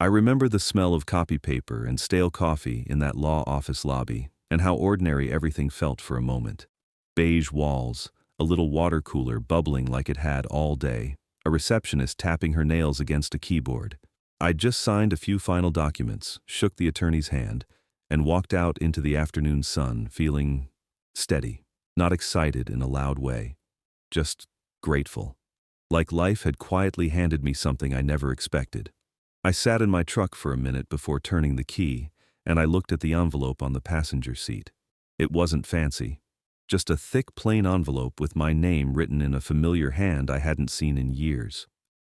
I remember the smell of copy paper and stale coffee in that law office lobby, and how ordinary everything felt for a moment. Beige walls, a little water cooler bubbling like it had all day, a receptionist tapping her nails against a keyboard. I'd just signed a few final documents, shook the attorney's hand, and walked out into the afternoon sun feeling steady, not excited in a loud way, just grateful. Like life had quietly handed me something I never expected. I sat in my truck for a minute before turning the key, and I looked at the envelope on the passenger seat. It wasn't fancy. Just a thick, plain envelope with my name written in a familiar hand I hadn't seen in years.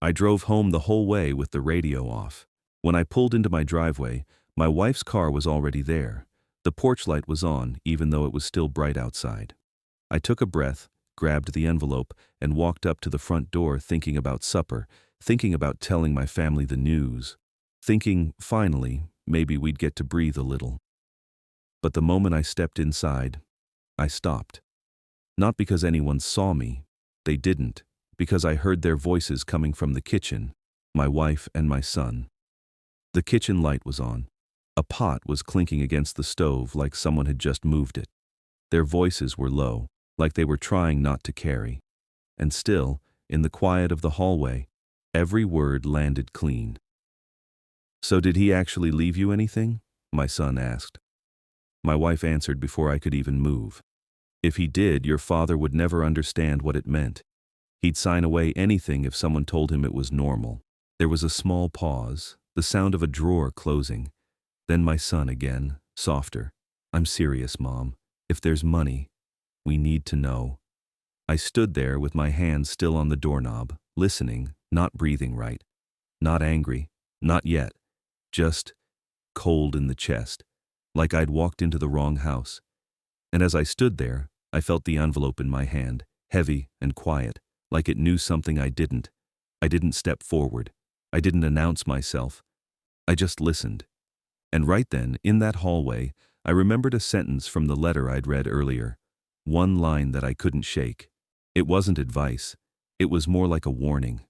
I drove home the whole way with the radio off. When I pulled into my driveway, my wife's car was already there. The porch light was on, even though it was still bright outside. I took a breath, grabbed the envelope, and walked up to the front door thinking about supper, thinking about telling my family the news, thinking, finally, maybe we'd get to breathe a little. But the moment I stepped inside, I stopped. Not because anyone saw me. They didn't, because I heard their voices coming from the kitchen, my wife and my son. The kitchen light was on. A pot was clinking against the stove like someone had just moved it. Their voices were low, like they were trying not to carry. And still, in the quiet of the hallway, every word landed clean. "So did he actually leave you anything?" my son asked. My wife answered before I could even move. "If he did, your father would never understand what it meant. He'd sign away anything if someone told him it was normal." There was a small pause, the sound of a drawer closing. Then my son again, softer. "I'm serious, Mom. If there's money, we need to know." I stood there with my hand still on the doorknob, listening, not breathing right. Not angry, not yet. Just cold in the chest, like I'd walked into the wrong house. And as I stood there, I felt the envelope in my hand, heavy and quiet, like it knew something I didn't. I didn't step forward. I didn't announce myself. I just listened. And right then, in that hallway, I remembered a sentence from the letter I'd read earlier. One line that I couldn't shake. It wasn't advice. It was more like a warning.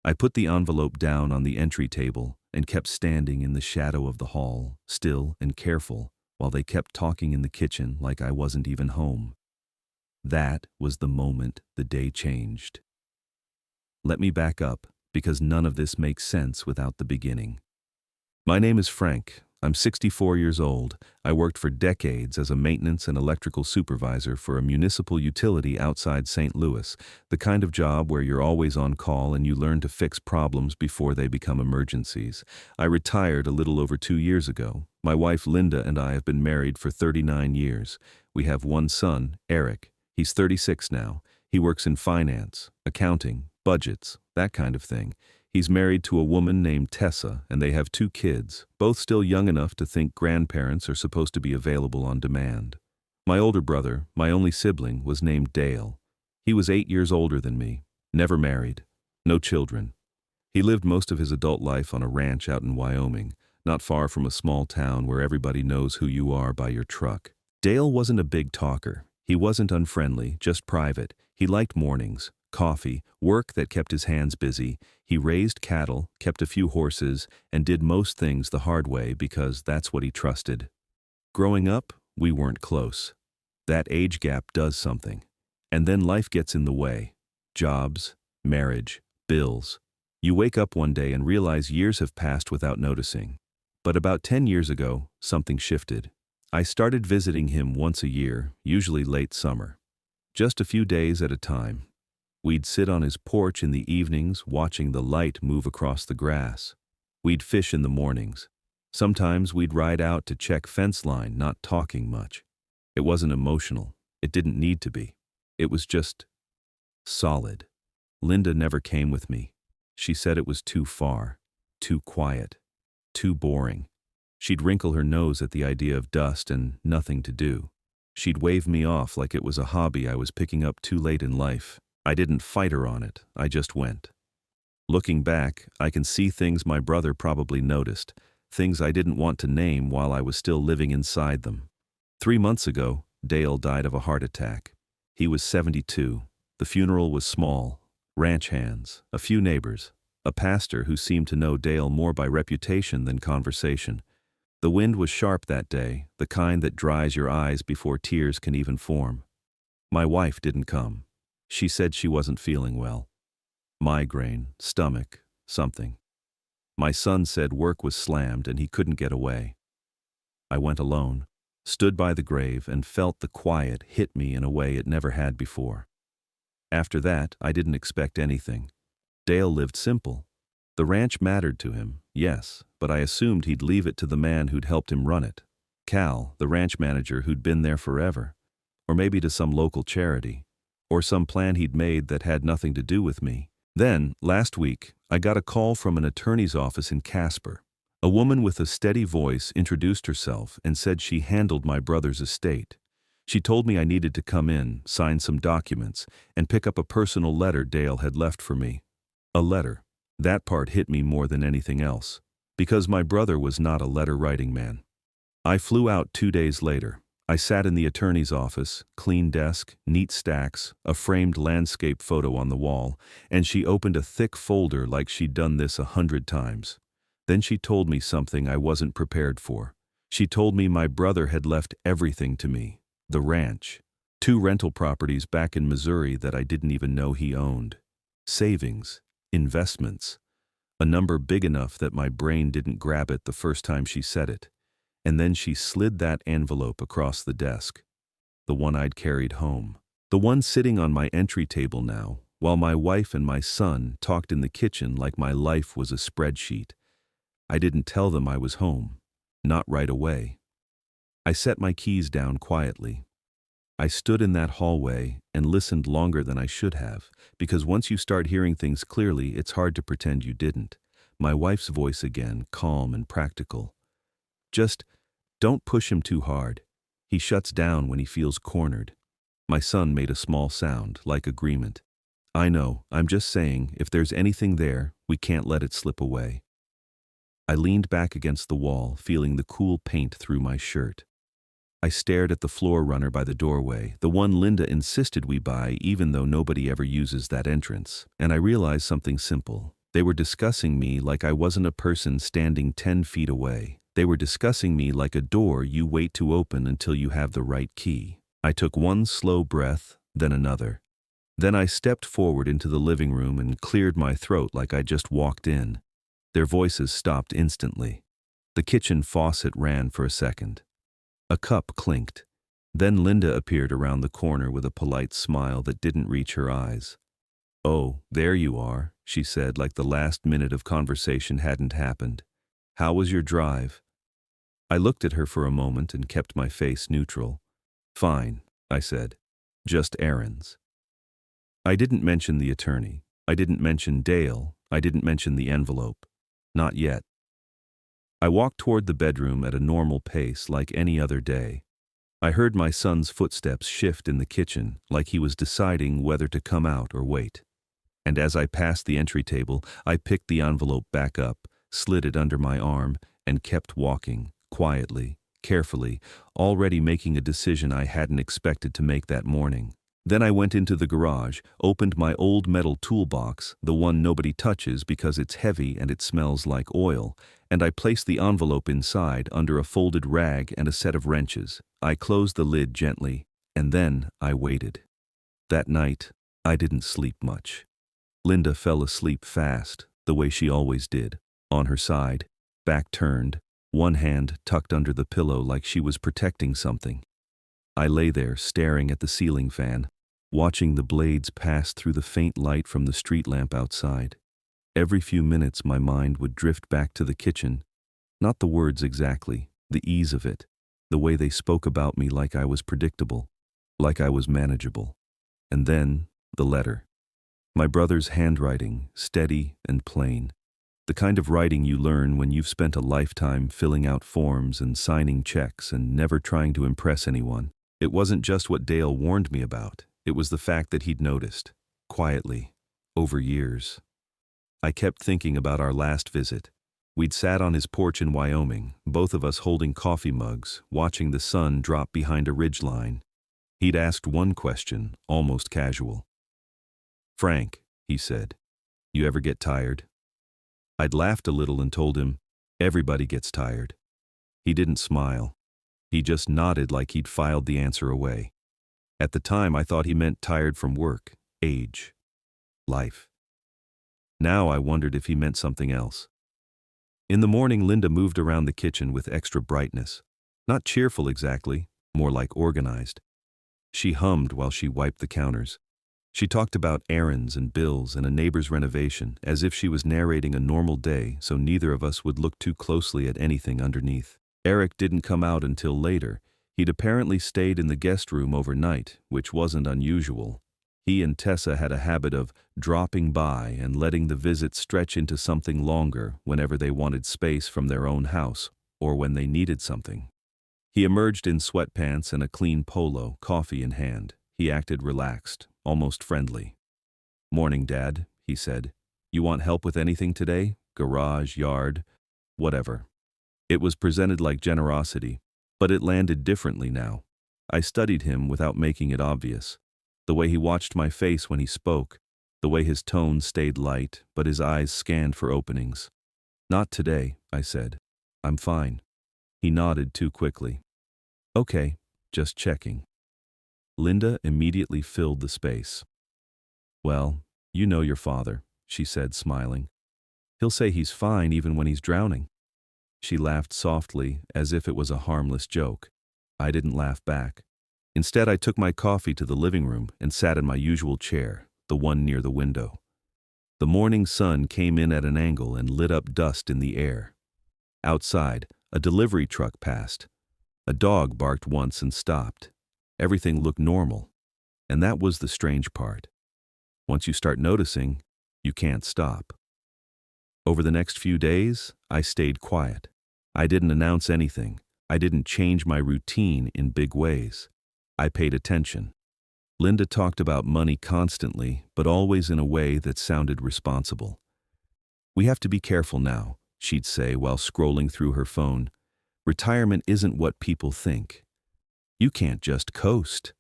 I put the envelope down on the entry table and kept standing in the shadow of the hall, still and careful, while they kept talking in the kitchen like I wasn't even home. That was the moment the day changed. Let me back up, because none of this makes sense without the beginning. My name is Frank. I'm 64 years old. I worked for decades as a maintenance and electrical supervisor for a municipal utility outside St. Louis, the kind of job where you're always on call and you learn to fix problems before they become emergencies. I retired a little over 2 years ago. My wife Linda and I have been married for 39 years. We have one son, Eric. He's 36 now. He works in finance, accounting, budgets, that kind of thing. He's married to a woman named Tessa, and they have 2 kids, both still young enough to think grandparents are supposed to be available on demand. My older brother, my only sibling, was named Dale. He was 8 years older than me, never married, no children. He lived most of his adult life on a ranch out in Wyoming, not far from a small town where everybody knows who you are by your truck. Dale wasn't a big talker. He wasn't unfriendly, just private. He liked mornings, coffee, work that kept his hands busy. He raised cattle, kept a few horses, and did most things the hard way because that's what he trusted. Growing up, we weren't close. That age gap does something. And then life gets in the way. Jobs, marriage, bills. You wake up one day and realize years have passed without noticing. But about 10 years ago, something shifted. I started visiting him once a year, usually late summer. Just a few days at a time. We'd sit on his porch in the evenings watching the light move across the grass. We'd fish in the mornings. Sometimes we'd ride out to check fence line, not talking much. It wasn't emotional. It didn't need to be. It was just solid. Linda never came with me. She said it was too far, too quiet, too boring. She'd wrinkle her nose at the idea of dust and nothing to do. She'd wave me off like it was a hobby I was picking up too late in life. I didn't fight her on it, I just went. Looking back, I can see things my brother probably noticed, things I didn't want to name while I was still living inside them. 3 months ago, Dale died of a heart attack. He was 72. The funeral was small, ranch hands, a few neighbors. a pastor who seemed to know Dale more by reputation than conversation. The wind was sharp that day, the kind that dries your eyes before tears can even form. My wife didn't come. She said she wasn't feeling well. Migraine, stomach, something. My son said work was slammed and he couldn't get away. I went alone, stood by the grave, and felt the quiet hit me in a way it never had before. After that, I didn't expect anything. Dale lived simple. The ranch mattered to him, yes, but I assumed he'd leave it to the man who'd helped him run it. Cal, the ranch manager who'd been there forever. Or maybe to some local charity. Or some plan he'd made that had nothing to do with me. Then, last week, I got a call from an attorney's office in Casper. A woman with a steady voice introduced herself and said she handled my brother's estate. She told me I needed to come in, sign some documents, and pick up a personal letter Dale had left for me. A letter. That part hit me more than anything else, because my brother was not a letter-writing man. I flew out 2 days later. I sat in the attorney's office, clean desk, neat stacks, a framed landscape photo on the wall, and she opened a thick folder like she'd done this 100 times. Then she told me something I wasn't prepared for. She told me my brother had left everything to me. The ranch. 2 rental properties back in Missouri that I didn't even know he owned. Savings. Investments. A number big enough that my brain didn't grab it the first time she said it. And then she slid that envelope across the desk. The one I'd carried home. The one sitting on my entry table now, while my wife and my son talked in the kitchen like my life was a spreadsheet. I didn't tell them I was home. Not right away. I set my keys down quietly. I stood in that hallway and listened longer than I should have, because once you start hearing things clearly, it's hard to pretend you didn't. My wife's voice again, calm and practical. Just don't push him too hard. He shuts down when he feels cornered. My son made a small sound, like agreement. I know, I'm just saying, if there's anything there, we can't let it slip away. I leaned back against the wall, feeling the cool paint through my shirt. I stared at the floor runner by the doorway, the one Linda insisted we buy even though nobody ever uses that entrance, and I realized something simple. They were discussing me like I wasn't a person standing 10 feet away. They were discussing me like a door you wait to open until you have the right key. I took one slow breath, then another. Then I stepped forward into the living room and cleared my throat like I just walked in. Their voices stopped instantly. The kitchen faucet ran for a second. A cup clinked. Then Linda appeared around the corner with a polite smile that didn't reach her eyes. "Oh, there you are," she said like the last minute of conversation hadn't happened. "How was your drive?" I looked at her for a moment and kept my face neutral. "Fine," I said. "Just errands." I didn't mention the attorney. I didn't mention Dale. I didn't mention the envelope. Not yet. I walked toward the bedroom at a normal pace like any other day. I heard my son's footsteps shift in the kitchen like he was deciding whether to come out or wait. And as I passed the entry table, I picked the envelope back up, slid it under my arm, and kept walking, quietly, carefully, already making a decision I hadn't expected to make that morning. Then I went into the garage, opened my old metal toolbox, the one nobody touches because it's heavy and it smells like oil, and I placed the envelope inside under a folded rag and a set of wrenches. I closed the lid gently, and then I waited. That night, I didn't sleep much. Linda fell asleep fast, the way she always did, on her side, back turned, one hand tucked under the pillow like she was protecting something. I lay there staring at the ceiling fan, watching the blades pass through the faint light from the street lamp outside. Every few minutes my mind would drift back to the kitchen, not the words exactly, the ease of it, the way they spoke about me like I was predictable, like I was manageable. And then, the letter. My brother's handwriting, steady and plain. The kind of writing you learn when you've spent a lifetime filling out forms and signing checks and never trying to impress anyone. It wasn't just what Dale warned me about. It was the fact that he'd noticed, quietly, over years. I kept thinking about our last visit. We'd sat on his porch in Wyoming, both of us holding coffee mugs, watching the sun drop behind a ridgeline. He'd asked one question, almost casual. "Frank," he said, "you ever get tired?" I'd laughed a little and told him, "Everybody gets tired." He didn't smile. He just nodded like he'd filed the answer away. At the time, I thought he meant tired from work, age, life. Now I wondered if he meant something else. In the morning, Linda moved around the kitchen with extra brightness. Not cheerful exactly, more like organized. She hummed while she wiped the counters. She talked about errands and bills and a neighbor's renovation, as if she was narrating a normal day so neither of us would look too closely at anything underneath. Eric didn't come out until later. He'd apparently stayed in the guest room overnight, which wasn't unusual. He and Tessa had a habit of dropping by and letting the visit stretch into something longer whenever they wanted space from their own house or when they needed something. He emerged in sweatpants and a clean polo, coffee in hand. He acted relaxed, almost friendly. "Morning, Dad," he said. "You want help with anything today? Garage, yard, whatever." It was presented like generosity, but it landed differently now. I studied him without making it obvious. The way he watched my face when he spoke, the way his tone stayed light, but his eyes scanned for openings. "Not today," I said. "I'm fine." He nodded too quickly. "Okay, just checking." Linda immediately filled the space. "Well, you know your father," she said, smiling. "He'll say he's fine even when he's drowning." She laughed softly, as if it was a harmless joke. I didn't laugh back. Instead, I took my coffee to the living room and sat in my usual chair, the one near the window. The morning sun came in at an angle and lit up dust in the air. Outside, a delivery truck passed. A dog barked once and stopped. Everything looked normal. And that was the strange part. Once you start noticing, you can't stop. Over the next few days, I stayed quiet. I didn't announce anything. I didn't change my routine in big ways. I paid attention. Linda talked about money constantly, but always in a way that sounded responsible. "We have to be careful now," she'd say while scrolling through her phone. "Retirement isn't what people think. You can't just coast."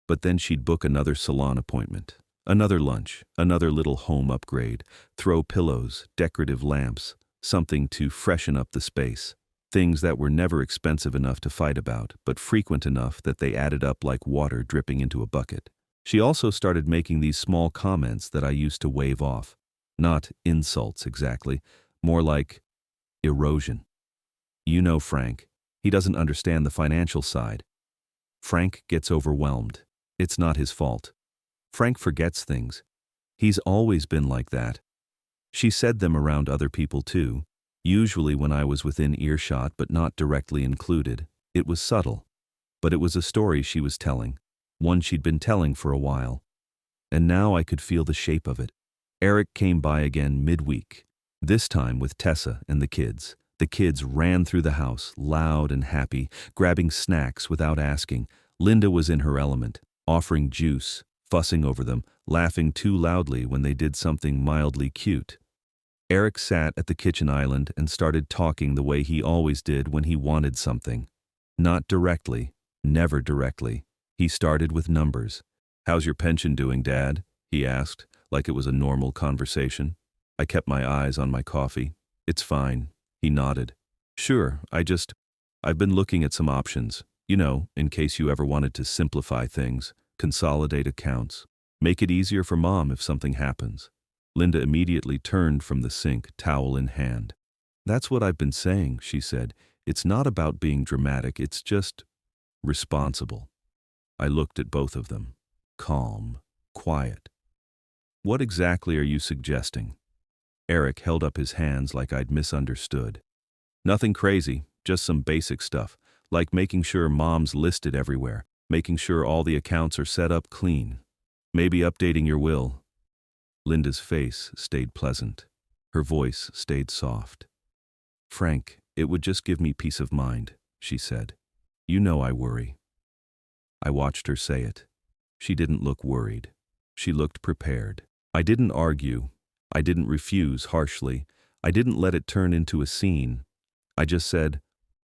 But then she'd book another salon appointment, another lunch, another little home upgrade, throw pillows, decorative lamps, something to freshen up the space. Things that were never expensive enough to fight about, but frequent enough that they added up like water dripping into a bucket. She also started making these small comments that I used to wave off. Not insults exactly, more like erosion. "You know Frank. He doesn't understand the financial side. Frank gets overwhelmed. It's not his fault. Frank forgets things. He's always been like that." She said them around other people too, usually when I was within earshot but not directly included. It was subtle, but it was a story she was telling, one she'd been telling for a while. And now I could feel the shape of it. Eric came by again midweek, this time with Tessa and the kids. The kids ran through the house, loud and happy, grabbing snacks without asking. Linda was in her element, offering juice, fussing over them, laughing too loudly when they did something mildly cute. Eric sat at the kitchen island and started talking the way he always did when he wanted something. Not directly, never directly. He started with numbers. "How's your pension doing, Dad?" he asked, like it was a normal conversation. I kept my eyes on my coffee. "It's fine," he nodded. "Sure, I've been looking at some options, in case you ever wanted to simplify things, consolidate accounts, make it easier for Mom if something happens." Linda immediately turned from the sink, towel in hand. "That's what I've been saying," she said. "It's not about being dramatic, it's just responsible." I looked at both of them. Calm, quiet. "What exactly are you suggesting?" Eric held up his hands like I'd misunderstood. "Nothing crazy, just some basic stuff, like making sure Mom's listed everywhere, making sure all the accounts are set up clean. Maybe updating your will." Linda's face stayed pleasant. Her voice stayed soft. "Frank, it would just give me peace of mind," she said. "You know I worry." I watched her say it. She didn't look worried. She looked prepared. I didn't argue. I didn't refuse harshly. I didn't let it turn into a scene. I just said,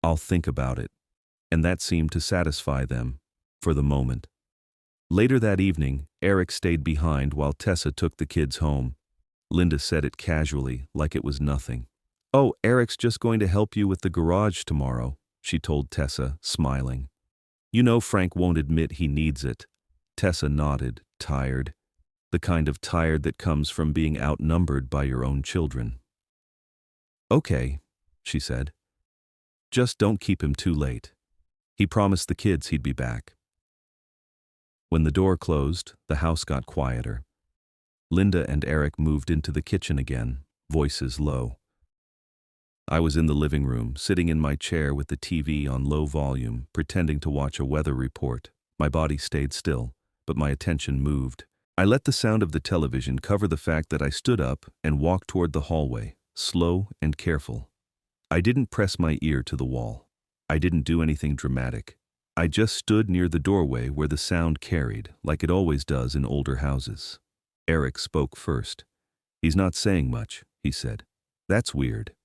"I'll think about it." And that seemed to satisfy them, for the moment. Later that evening, Eric stayed behind while Tessa took the kids home. Linda said it casually, like it was nothing. "Oh, Eric's just going to help you with the garage tomorrow," she told Tessa, smiling. "You know Frank won't admit he needs it." Tessa nodded, tired. The kind of tired that comes from being outnumbered by your own children. "Okay," she said. "Just don't keep him too late." He promised the kids he'd be back. When the door closed, the house got quieter. Linda and Eric moved into the kitchen again, voices low. I was in the living room, sitting in my chair with the TV on low volume, pretending to watch a weather report. My body stayed still, but my attention moved. I let the sound of the television cover the fact that I stood up and walked toward the hallway, slow and careful. I didn't press my ear to the wall. I didn't do anything dramatic. I just stood near the doorway where the sound carried, like it always does in older houses. Eric spoke first. "He's not saying much," he said. "That's weird."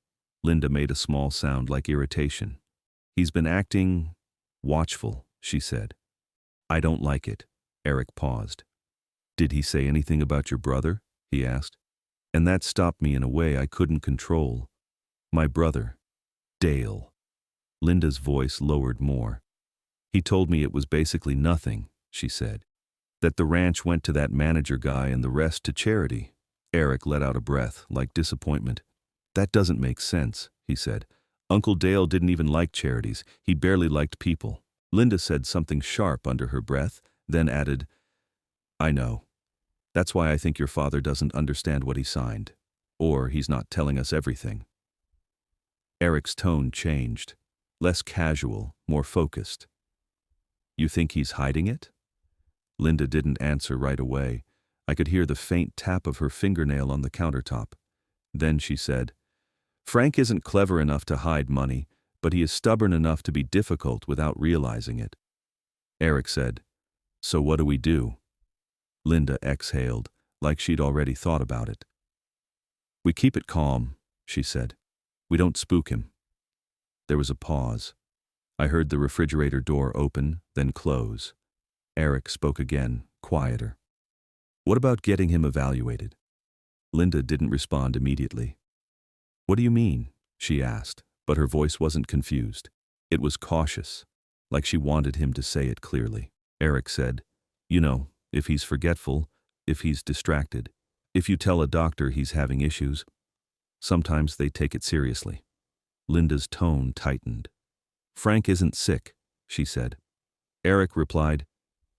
Linda made a small sound like irritation. "He's been acting watchful," she said. "I don't like it." Eric paused. "Did he say anything about your brother?" he asked. And that stopped me in a way I couldn't control. "My brother, Dale." Linda's voice lowered more. "He told me it was basically nothing," she said. "That the ranch went to that manager guy and the rest to charity." Eric let out a breath, like disappointment. "That doesn't make sense," he said. "Uncle Dale didn't even like charities. He barely liked people." Linda said something sharp under her breath, then added, "I know. That's why I think your father doesn't understand what he signed. Or he's not telling us everything." Eric's tone changed. Less casual, more focused. "You think he's hiding it?" Linda didn't answer right away. I could hear the faint tap of her fingernail on the countertop. Then she said, "Frank isn't clever enough to hide money, but he is stubborn enough to be difficult without realizing it." Eric said, "So what do we do?" Linda exhaled, like she'd already thought about it. "We keep it calm," she said. "We don't spook him." There was a pause. I heard the refrigerator door open, then close. Eric spoke again, quieter. "What about getting him evaluated?" Linda didn't respond immediately. "What do you mean?" she asked, but her voice wasn't confused. It was cautious, like she wanted him to say it clearly. Eric said, "You know, if he's forgetful, if he's distracted, if you tell a doctor he's having issues, sometimes they take it seriously." Linda's tone tightened. "Frank isn't sick," she said. Eric replied,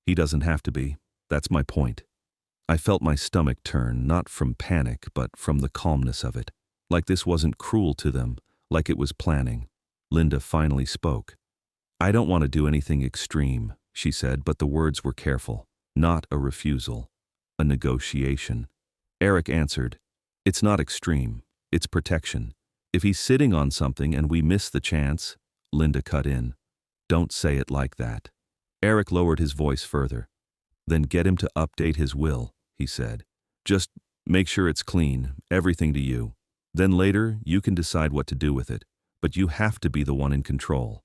"He doesn't have to be. That's my point." I felt my stomach turn, not from panic, but from the calmness of it. Like this wasn't cruel to them, like it was planning. Linda finally spoke. "I don't want to do anything extreme," she said, but the words were careful. Not a refusal. A negotiation. Eric answered, "It's not extreme. It's protection. If he's sitting on something and we miss the chance," Linda cut in. "Don't say it like that." Eric lowered his voice further. "Then get him to update his will," he said. "Just make sure it's clean, everything to you. Then later, you can decide what to do with it, but you have to be the one in control."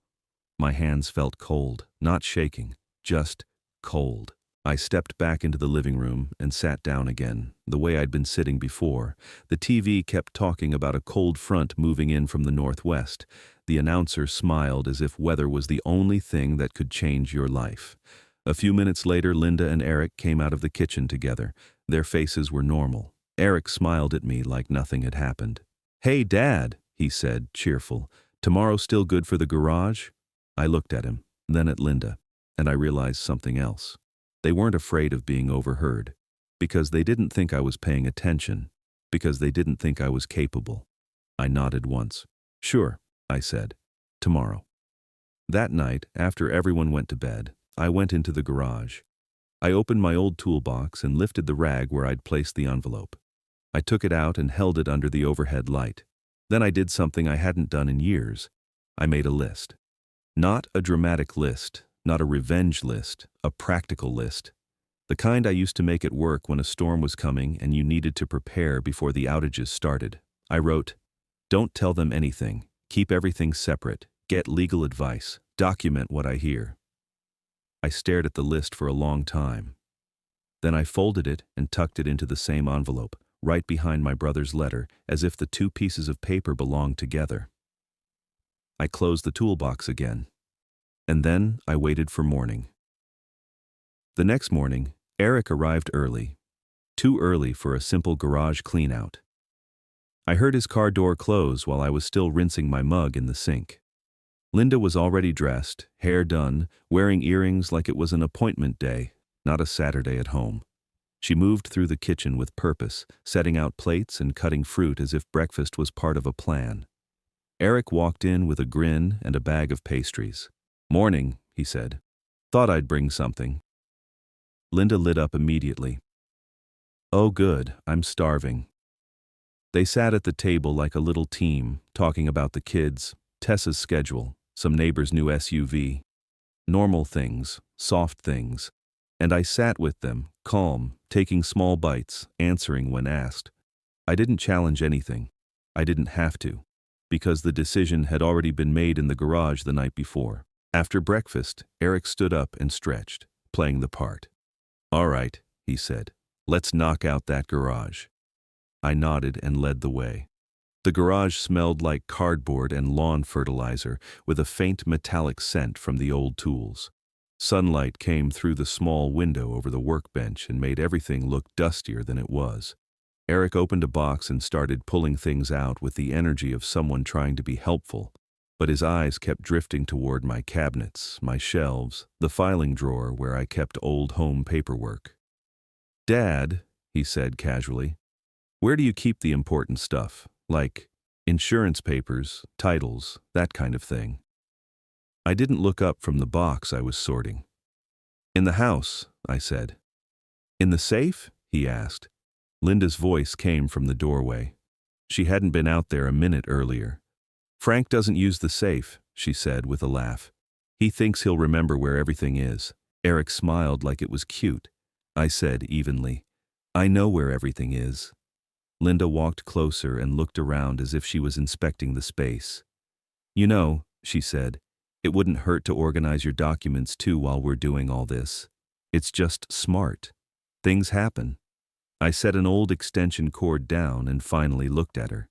My hands felt cold, not shaking, just cold. I stepped back into the living room and sat down again, the way I'd been sitting before. The TV kept talking about a cold front moving in from the northwest. The announcer smiled as if weather was the only thing that could change your life. A few minutes later, Linda and Eric came out of the kitchen together. Their faces were normal. Eric smiled at me like nothing had happened. "Hey, Dad," he said, cheerful. "Tomorrow still good for the garage?" I looked at him, then at Linda, and I realized something else. They weren't afraid of being overheard, because they didn't think I was paying attention, because they didn't think I was capable. I nodded once. "Sure," I said. "Tomorrow." That night, after everyone went to bed, I went into the garage. I opened my old toolbox and lifted the rag where I'd placed the envelope. I took it out and held it under the overhead light. Then I did something I hadn't done in years. I made a list. Not a dramatic list, not a revenge list, a practical list. The kind I used to make at work when a storm was coming and you needed to prepare before the outages started. I wrote, "Don't tell them anything. Keep everything separate. Get legal advice. Document what I hear." I stared at the list for a long time. Then I folded it and tucked it into the same envelope, right behind my brother's letter, as if the two pieces of paper belonged together. I closed the toolbox again. And then I waited for morning. The next morning, Eric arrived early. Too early for a simple garage clean-out. I heard his car door close while I was still rinsing my mug in the sink. Linda was already dressed, hair done, wearing earrings like it was an appointment day, not a Saturday at home. She moved through the kitchen with purpose, setting out plates and cutting fruit as if breakfast was part of a plan. Eric walked in with a grin and a bag of pastries. "Morning," he said. "Thought I'd bring something." Linda lit up immediately. "Oh good, I'm starving." They sat at the table like a little team, talking about the kids, Tessa's schedule, some neighbor's new SUV. Normal things, soft things. And I sat with them, calm, taking small bites, answering when asked. I didn't challenge anything. I didn't have to, because the decision had already been made in the garage the night before. After breakfast, Eric stood up and stretched, playing the part. "All right," he said. "Let's knock out that garage." I nodded and led the way. The garage smelled like cardboard and lawn fertilizer, with a faint metallic scent from the old tools. Sunlight came through the small window over the workbench and made everything look dustier than it was. Eric opened a box and started pulling things out with the energy of someone trying to be helpful, but his eyes kept drifting toward my cabinets, my shelves, the filing drawer where I kept old home paperwork. "Dad," he said casually, "where do you keep the important stuff? Like insurance papers, titles, that kind of thing." I didn't look up from the box I was sorting. "In the house," I said. "In the safe?" he asked. Linda's voice came from the doorway. She hadn't been out there a minute earlier. "Frank doesn't use the safe," she said with a laugh. "He thinks he'll remember where everything is." Eric smiled like it was cute. I said evenly, "I know where everything is." Linda walked closer and looked around as if she was inspecting the space. "You know," she said, "it wouldn't hurt to organize your documents too while we're doing all this. It's just smart. Things happen." I set an old extension cord down and finally looked at her.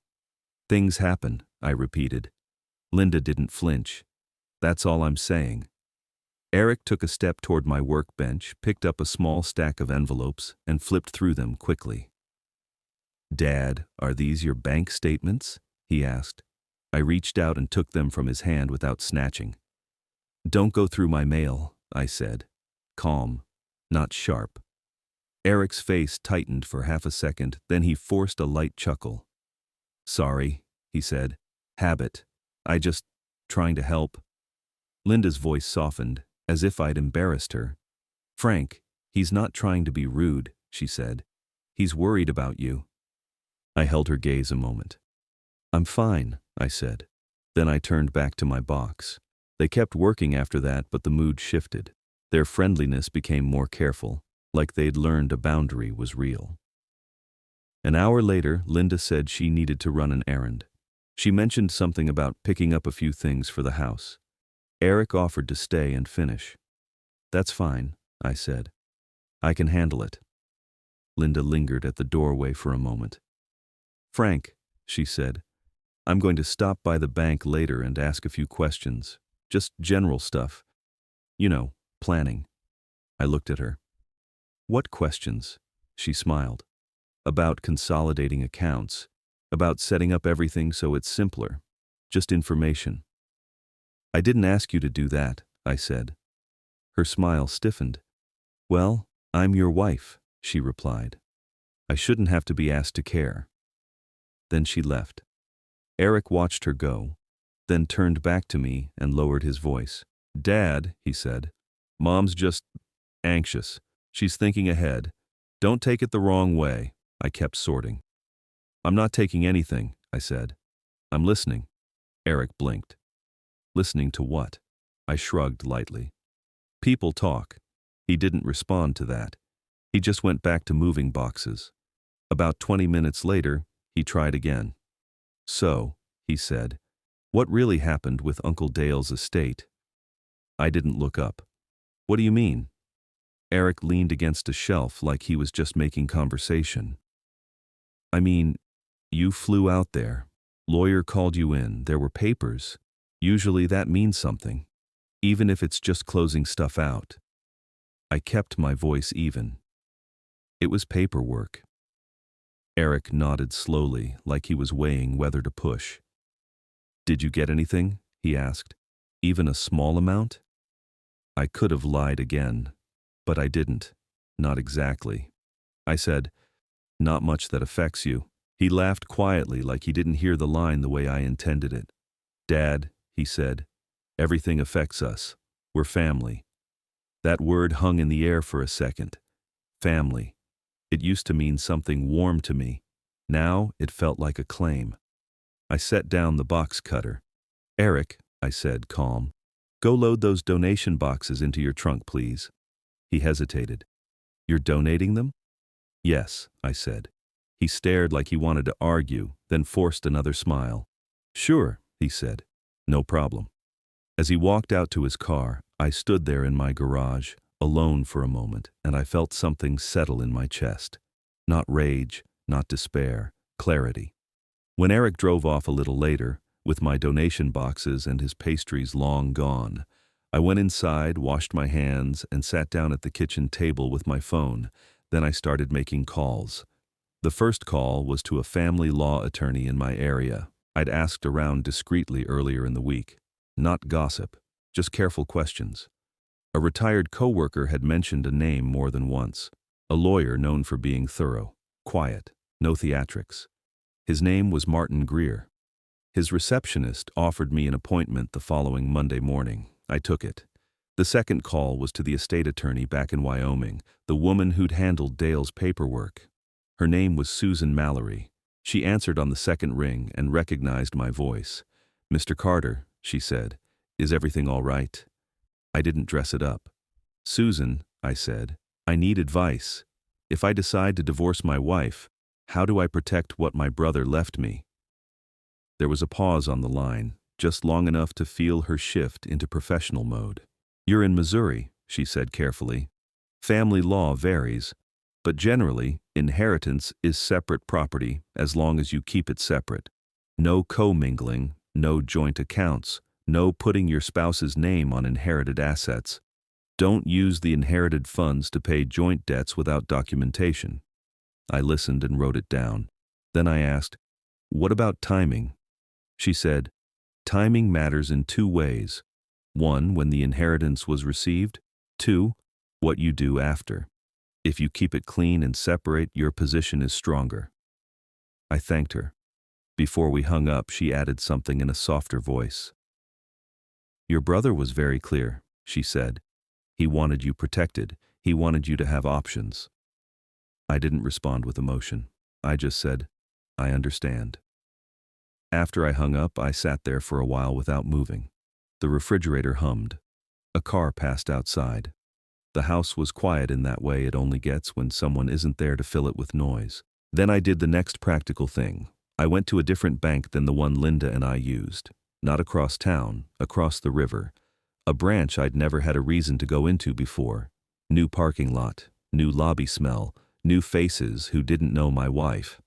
"Things happen," I repeated. Linda didn't flinch. "That's all I'm saying." Eric took a step toward my workbench, picked up a small stack of envelopes, and flipped through them quickly. "Dad, are these your bank statements?" he asked. I reached out and took them from his hand without snatching. "Don't go through my mail," I said. Calm, not sharp. Eric's face tightened for half a second, then he forced a light chuckle. "Sorry," he said. "Habit. Trying to help." Linda's voice softened, as if I'd embarrassed her. "Frank, he's not trying to be rude," she said. "He's worried about you." I held her gaze a moment. "I'm fine," I said. Then I turned back to my box. They kept working after that, but the mood shifted. Their friendliness became more careful, like they'd learned a boundary was real. An hour later, Linda said she needed to run an errand. She mentioned something about picking up a few things for the house. Eric offered to stay and finish. "That's fine," I said. "I can handle it." Linda lingered at the doorway for a moment. "Frank," she said, "I'm going to stop by the bank later and ask a few questions. Just general stuff. You know, planning." I looked at her. "What questions?" She smiled. "About consolidating accounts. About setting up everything so it's simpler. Just information." "I didn't ask you to do that," I said. Her smile stiffened. "Well, I'm your wife," she replied. "I shouldn't have to be asked to care." Then she left. Eric watched her go, then turned back to me and lowered his voice. "Dad," he said, "Mom's just anxious. She's thinking ahead. Don't take it the wrong way." I kept sorting. "I'm not taking anything," I said. "I'm listening." Eric blinked. "Listening to what?" I shrugged lightly. "People talk." He didn't respond to that. He just went back to moving boxes. About 20 minutes later, he tried again. "So," he said, "what really happened with Uncle Dale's estate?" I didn't look up. "What do you mean?" Eric leaned against a shelf like he was just making conversation. I mean, you flew out there. Lawyer called you in. There were papers. Usually that means something, even if it's just closing stuff out. I kept my voice even. It was paperwork. Eric nodded slowly, like he was weighing whether to push. Did you get anything? He asked. Even a small amount? I could have lied again, but I didn't. Not exactly. I said, not much that affects you. He laughed quietly like he didn't hear the line the way I intended it. Dad, he said, everything affects us. We're family. That word hung in the air for a second. Family. It used to mean something warm to me. Now it felt like a claim. I set down the box cutter. Eric, I said, calm, go load those donation boxes into your trunk, please. He hesitated. You're donating them? Yes, I said. He stared like he wanted to argue, then forced another smile. Sure, he said. No problem. As he walked out to his car, I stood there in my garage, alone for a moment, and I felt something settle in my chest. Not rage, not despair, clarity. When Eric drove off a little later, with my donation boxes and his pastries long gone, I went inside, washed my hands, and sat down at the kitchen table with my phone. Then I started making calls. The first call was to a family law attorney in my area. I'd asked around discreetly earlier in the week. Not gossip, just careful questions. A retired coworker had mentioned a name more than once. A lawyer known for being thorough, quiet, no theatrics. His name was Martin Greer. His receptionist offered me an appointment the following Monday morning. I took it. The second call was to the estate attorney back in Wyoming, the woman who'd handled Dale's paperwork. Her name was Susan Mallory. She answered on the second ring and recognized my voice. Mr. Carter, she said, is everything all right? I didn't dress it up. Susan, I said, I need advice. If I decide to divorce my wife, how do I protect what my brother left me? There was a pause on the line, just long enough to feel her shift into professional mode. You're in Missouri, she said carefully. Family law varies, but generally, inheritance is separate property as long as you keep it separate. No commingling, no joint accounts, no putting your spouse's name on inherited assets. Don't use the inherited funds to pay joint debts without documentation. I listened and wrote it down. Then I asked, what about timing? She said, timing matters in two ways. One, when the inheritance was received. Two, what you do after. If you keep it clean and separate, your position is stronger. I thanked her. Before we hung up, she added something in a softer voice. Your brother was very clear, she said. He wanted you protected. He wanted you to have options. I didn't respond with emotion. I just said, I understand. After I hung up, I sat there for a while without moving. The refrigerator hummed. A car passed outside. The house was quiet in that way it only gets when someone isn't there to fill it with noise. Then I did the next practical thing. I went to a different bank than the one Linda and I used. Not across town, across the river. A branch I'd never had a reason to go into before. New parking lot, new lobby smell, new faces who didn't know my wife.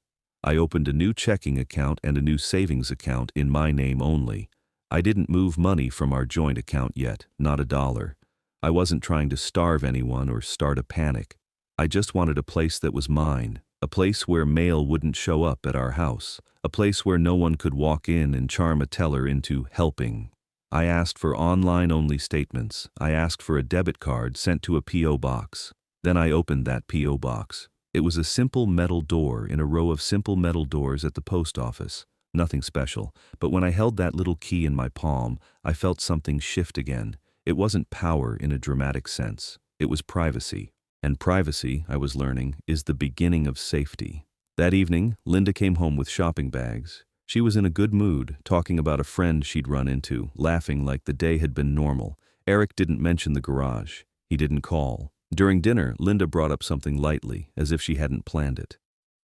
I opened a new checking account and a new savings account in my name only. I didn't move money from our joint account yet, not a dollar. I wasn't trying to starve anyone or start a panic. I just wanted a place that was mine, a place where mail wouldn't show up at our house, a place where no one could walk in and charm a teller into helping. I asked for online-only statements. I asked for a debit card sent to a P.O. box. Then I opened that P.O. box. It was a simple metal door in a row of simple metal doors at the post office. Nothing special, but when I held that little key in my palm, I felt something shift again. It wasn't power in a dramatic sense. It was privacy. And privacy, I was learning, is the beginning of safety. That evening, Linda came home with shopping bags. She was in a good mood, talking about a friend she'd run into, laughing like the day had been normal. Eric didn't mention the garage. He didn't call. During dinner, Linda brought up something lightly, as if she hadn't planned it.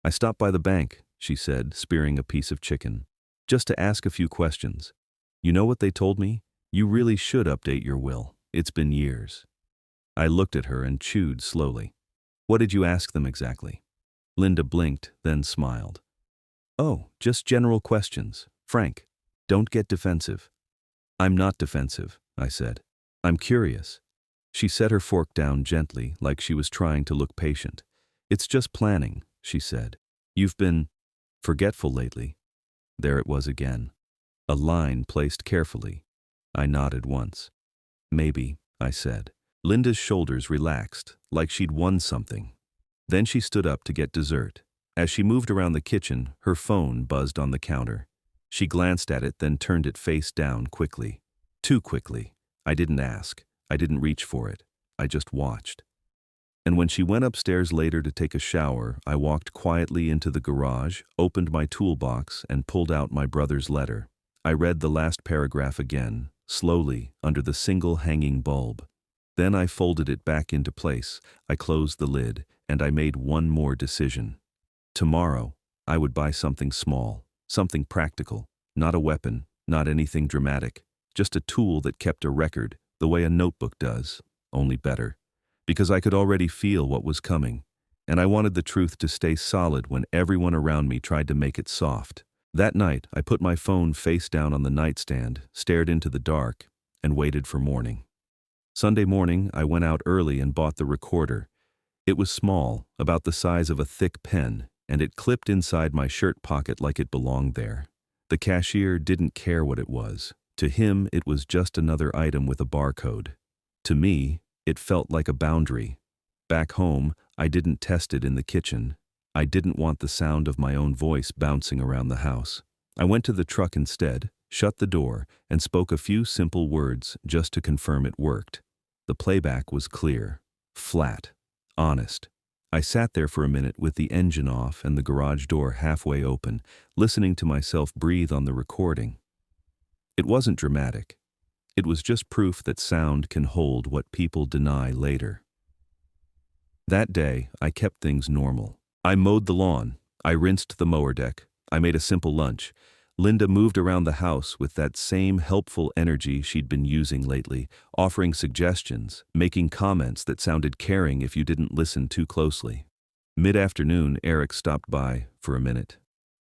I stopped by the bank, she said, spearing a piece of chicken, just to ask a few questions. You know what they told me? You really should update your will. It's been years. I looked at her and chewed slowly. What did you ask them exactly? Linda blinked, then smiled. Oh, just general questions. Frank, don't get defensive. I'm not defensive, I said. I'm curious. She set her fork down gently, like she was trying to look patient. It's just planning, she said. You've been forgetful lately. There it was again. A line placed carefully. I nodded once. Maybe, I said. Linda's shoulders relaxed, like she'd won something. Then she stood up to get dessert. As she moved around the kitchen, her phone buzzed on the counter. She glanced at it, then turned it face down quickly. Too quickly. I didn't ask. I didn't reach for it. I just watched. And when she went upstairs later to take a shower, I walked quietly into the garage, opened my toolbox, and pulled out my brother's letter. I read the last paragraph again, slowly, under the single hanging bulb. Then I folded it back into place, I closed the lid, and I made one more decision. Tomorrow, I would buy something small, something practical, not a weapon, not anything dramatic, just a tool that kept a record, the way a notebook does, only better. Because I could already feel what was coming, and I wanted the truth to stay solid when everyone around me tried to make it soft. That night, I put my phone face down on the nightstand, stared into the dark, and waited for morning. Sunday morning, I went out early and bought the recorder. It was small, about the size of a thick pen, and it clipped inside my shirt pocket like it belonged there. The cashier didn't care what it was. To him, it was just another item with a barcode. To me, it felt like a boundary. Back home, I didn't test it in the kitchen. I didn't want the sound of my own voice bouncing around the house. I went to the truck instead, shut the door, and spoke a few simple words just to confirm it worked. The playback was clear, flat, honest. I sat there for a minute with the engine off and the garage door halfway open, listening to myself breathe on the recording. It wasn't dramatic. It was just proof that sound can hold what people deny later. That day, I kept things normal. I mowed the lawn. I rinsed the mower deck. I made a simple lunch. Linda moved around the house with that same helpful energy she'd been using lately, offering suggestions, making comments that sounded caring if you didn't listen too closely. Mid-afternoon, Eric stopped by for a minute.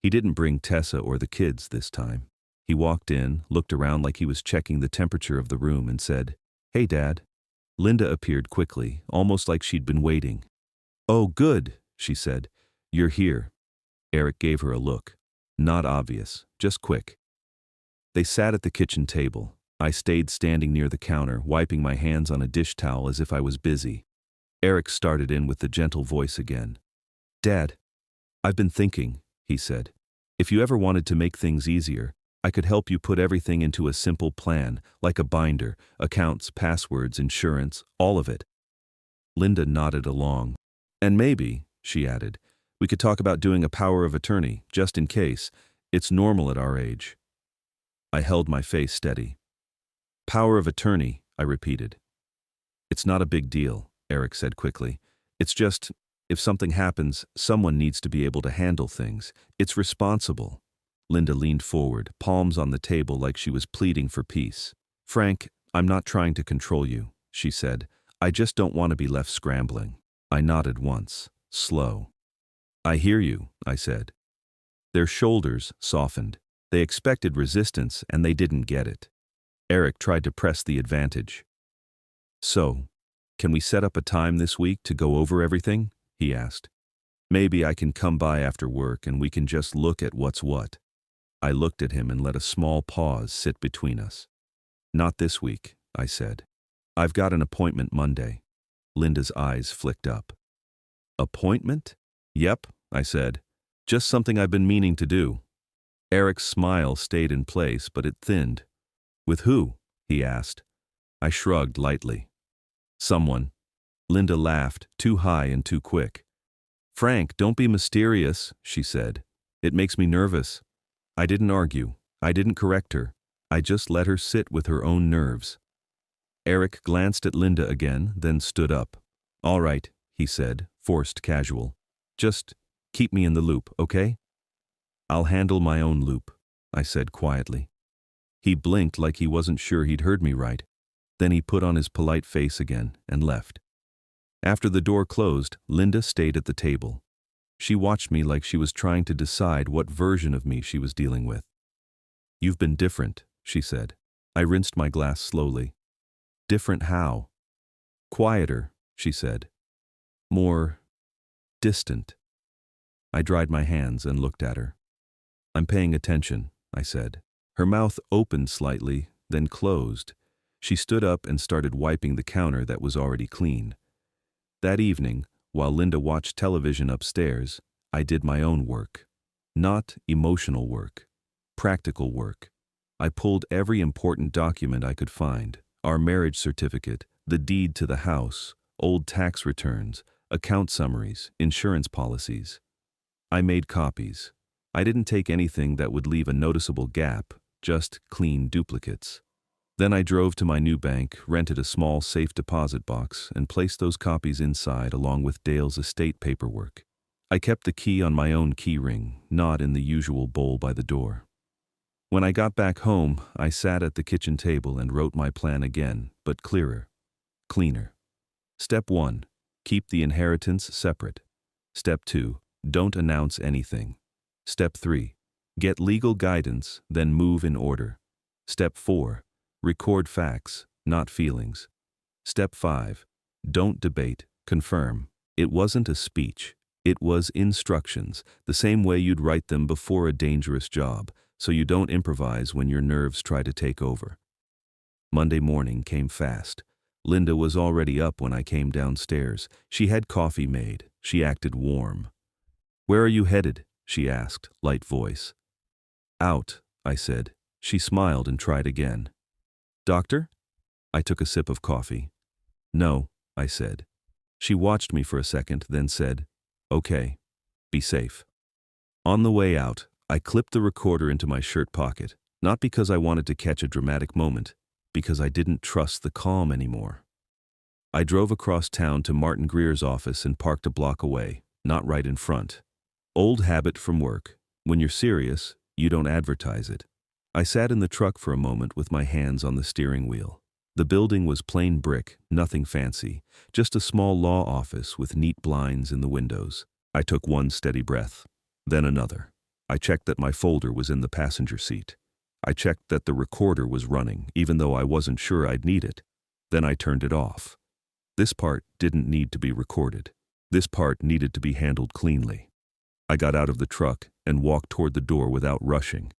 He didn't bring Tessa or the kids this time. He walked in, looked around like he was checking the temperature of the room, and said, "Hey, Dad." Linda appeared quickly, almost like she'd been waiting. "Oh, good," she said. "You're here." Eric gave her a look. Not obvious, just quick. They sat at the kitchen table. I stayed standing near the counter, wiping my hands on a dish towel as if I was busy. Eric started in with the gentle voice again. "Dad, I've been thinking," he said. "If you ever wanted to make things easier, I could help you put everything into a simple plan, like a binder, accounts, passwords, insurance, all of it." Linda nodded along. "And maybe," she added, "we could talk about doing a power of attorney, just in case. It's normal at our age." I held my face steady. "Power of attorney," I repeated. "It's not a big deal," Eric said quickly. "It's just, if something happens, someone needs to be able to handle things. It's responsible." Linda leaned forward, palms on the table like she was pleading for peace. "Frank, I'm not trying to control you," she said. "I just don't want to be left scrambling." I nodded once, slow. "I hear you," I said. Their shoulders softened. They expected resistance, and they didn't get it. Eric tried to press the advantage. "So, can we set up a time this week to go over everything?" he asked. "Maybe I can come by after work and we can just look at what's what." I looked at him and let a small pause sit between us. "Not this week," I said. "I've got an appointment Monday." Linda's eyes flicked up. "Appointment?" "Yep," I said. "Just something I've been meaning to do." Eric's smile stayed in place, but it thinned. "With who?" he asked. I shrugged lightly. "Someone." Linda laughed, too high and too quick. "Frank, don't be mysterious," she said. "It makes me nervous." I didn't argue. I didn't correct her. I just let her sit with her own nerves. Eric glanced at Linda again, then stood up. "All right," he said, forced casual. "Just keep me in the loop, okay?" "I'll handle my own loop," I said quietly. He blinked like he wasn't sure he'd heard me right. Then he put on his polite face again and left. After the door closed, Linda stayed at the table. She watched me like she was trying to decide what version of me she was dealing with. "You've been different," she said. I rinsed my glass slowly. "Different how?" "Quieter," she said. "More distant." I dried my hands and looked at her. "I'm paying attention," I said. Her mouth opened slightly, then closed. She stood up and started wiping the counter that was already clean. That evening, while Linda watched television upstairs, I did my own work. Not emotional work. Practical work. I pulled every important document I could find: our marriage certificate, the deed to the house, old tax returns, account summaries, insurance policies. I made copies. I didn't take anything that would leave a noticeable gap, just clean duplicates. Then I drove to my new bank, rented a small safe deposit box, and placed those copies inside along with Dale's estate paperwork. I kept the key on my own key ring, not in the usual bowl by the door. When I got back home, I sat at the kitchen table and wrote my plan again, but clearer, cleaner. Step 1, keep the inheritance separate. Step 2, don't announce anything. Step 3, get legal guidance, then move in order. Step 4, record facts, not feelings. Step 5, don't debate, confirm. It wasn't a speech. It was instructions, the same way you'd write them before a dangerous job, so you don't improvise when your nerves try to take over. Monday morning came fast. Linda was already up when I came downstairs. She had coffee made. She acted warm. "Where are you headed?" she asked, light voice. "Out," I said. She smiled and tried again. "Doctor?" I took a sip of coffee. "No," I said. She watched me for a second, then said, "Okay, be safe." On the way out, I clipped the recorder into my shirt pocket, not because I wanted to catch a dramatic moment, because I didn't trust the calm anymore. I drove across town to Martin Greer's office and parked a block away, not right in front. Old habit from work. When you're serious, you don't advertise it. I sat in the truck for a moment with my hands on the steering wheel. The building was plain brick, nothing fancy, just a small law office with neat blinds in the windows. I took one steady breath, then another. I checked that my folder was in the passenger seat. I checked that the recorder was running, even though I wasn't sure I'd need it. Then I turned it off. This part didn't need to be recorded. This part needed to be handled cleanly. I got out of the truck and walked toward the door without rushing,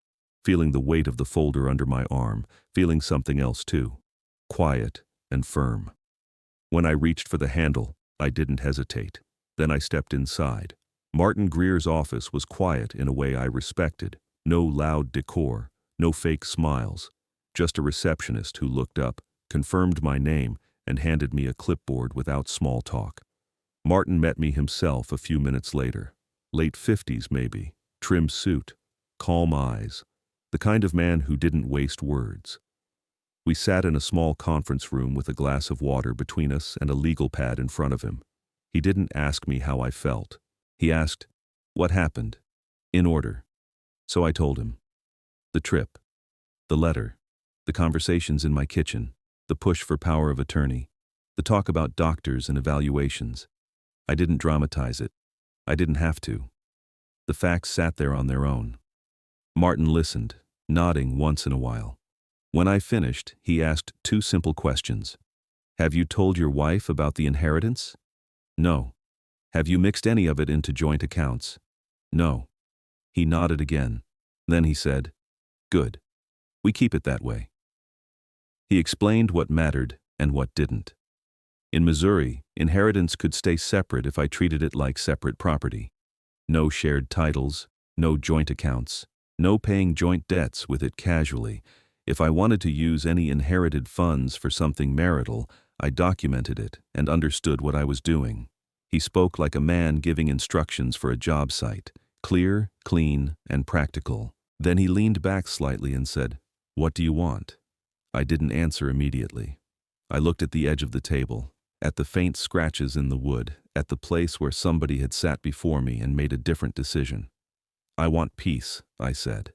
feeling the weight of the folder under my arm, feeling something else too, quiet and firm. When I reached for the handle, I didn't hesitate. Then I stepped inside. Martin Greer's office was quiet in a way I respected. No loud decor, no fake smiles, just a receptionist who looked up, confirmed my name, and handed me a clipboard without small talk. Martin met me himself a few minutes later. Late 50s maybe, trim suit, calm eyes, the kind of man who didn't waste words. We sat in a small conference room with a glass of water between us and a legal pad in front of him. He didn't ask me how I felt. He asked, "What happened?" In order. So I told him. The trip, the letter, the conversations in my kitchen, the push for power of attorney, the talk about doctors and evaluations. I didn't dramatize it. I didn't have to. The facts sat there on their own. Martin listened, nodding once in a while. When I finished, he asked 2 simple questions. "Have you told your wife about the inheritance?" "No." "Have you mixed any of it into joint accounts?" "No." He nodded again. Then he said, "Good. We keep it that way." He explained what mattered and what didn't. In Missouri, inheritance could stay separate if I treated it like separate property. No shared titles, no joint accounts, no paying joint debts with it casually. If I wanted to use any inherited funds for something marital, I documented it and understood what I was doing. He spoke like a man giving instructions for a job site, clear, clean, and practical. Then he leaned back slightly and said, "What do you want?" I didn't answer immediately. I looked at the edge of the table, at the faint scratches in the wood, at the place where somebody had sat before me and made a different decision. "I want peace," I said.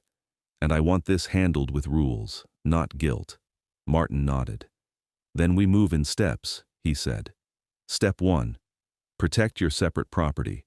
"And I want this handled with rules, not guilt." Martin nodded. "Then we move in steps," he said. "Step 1. Protect your separate property.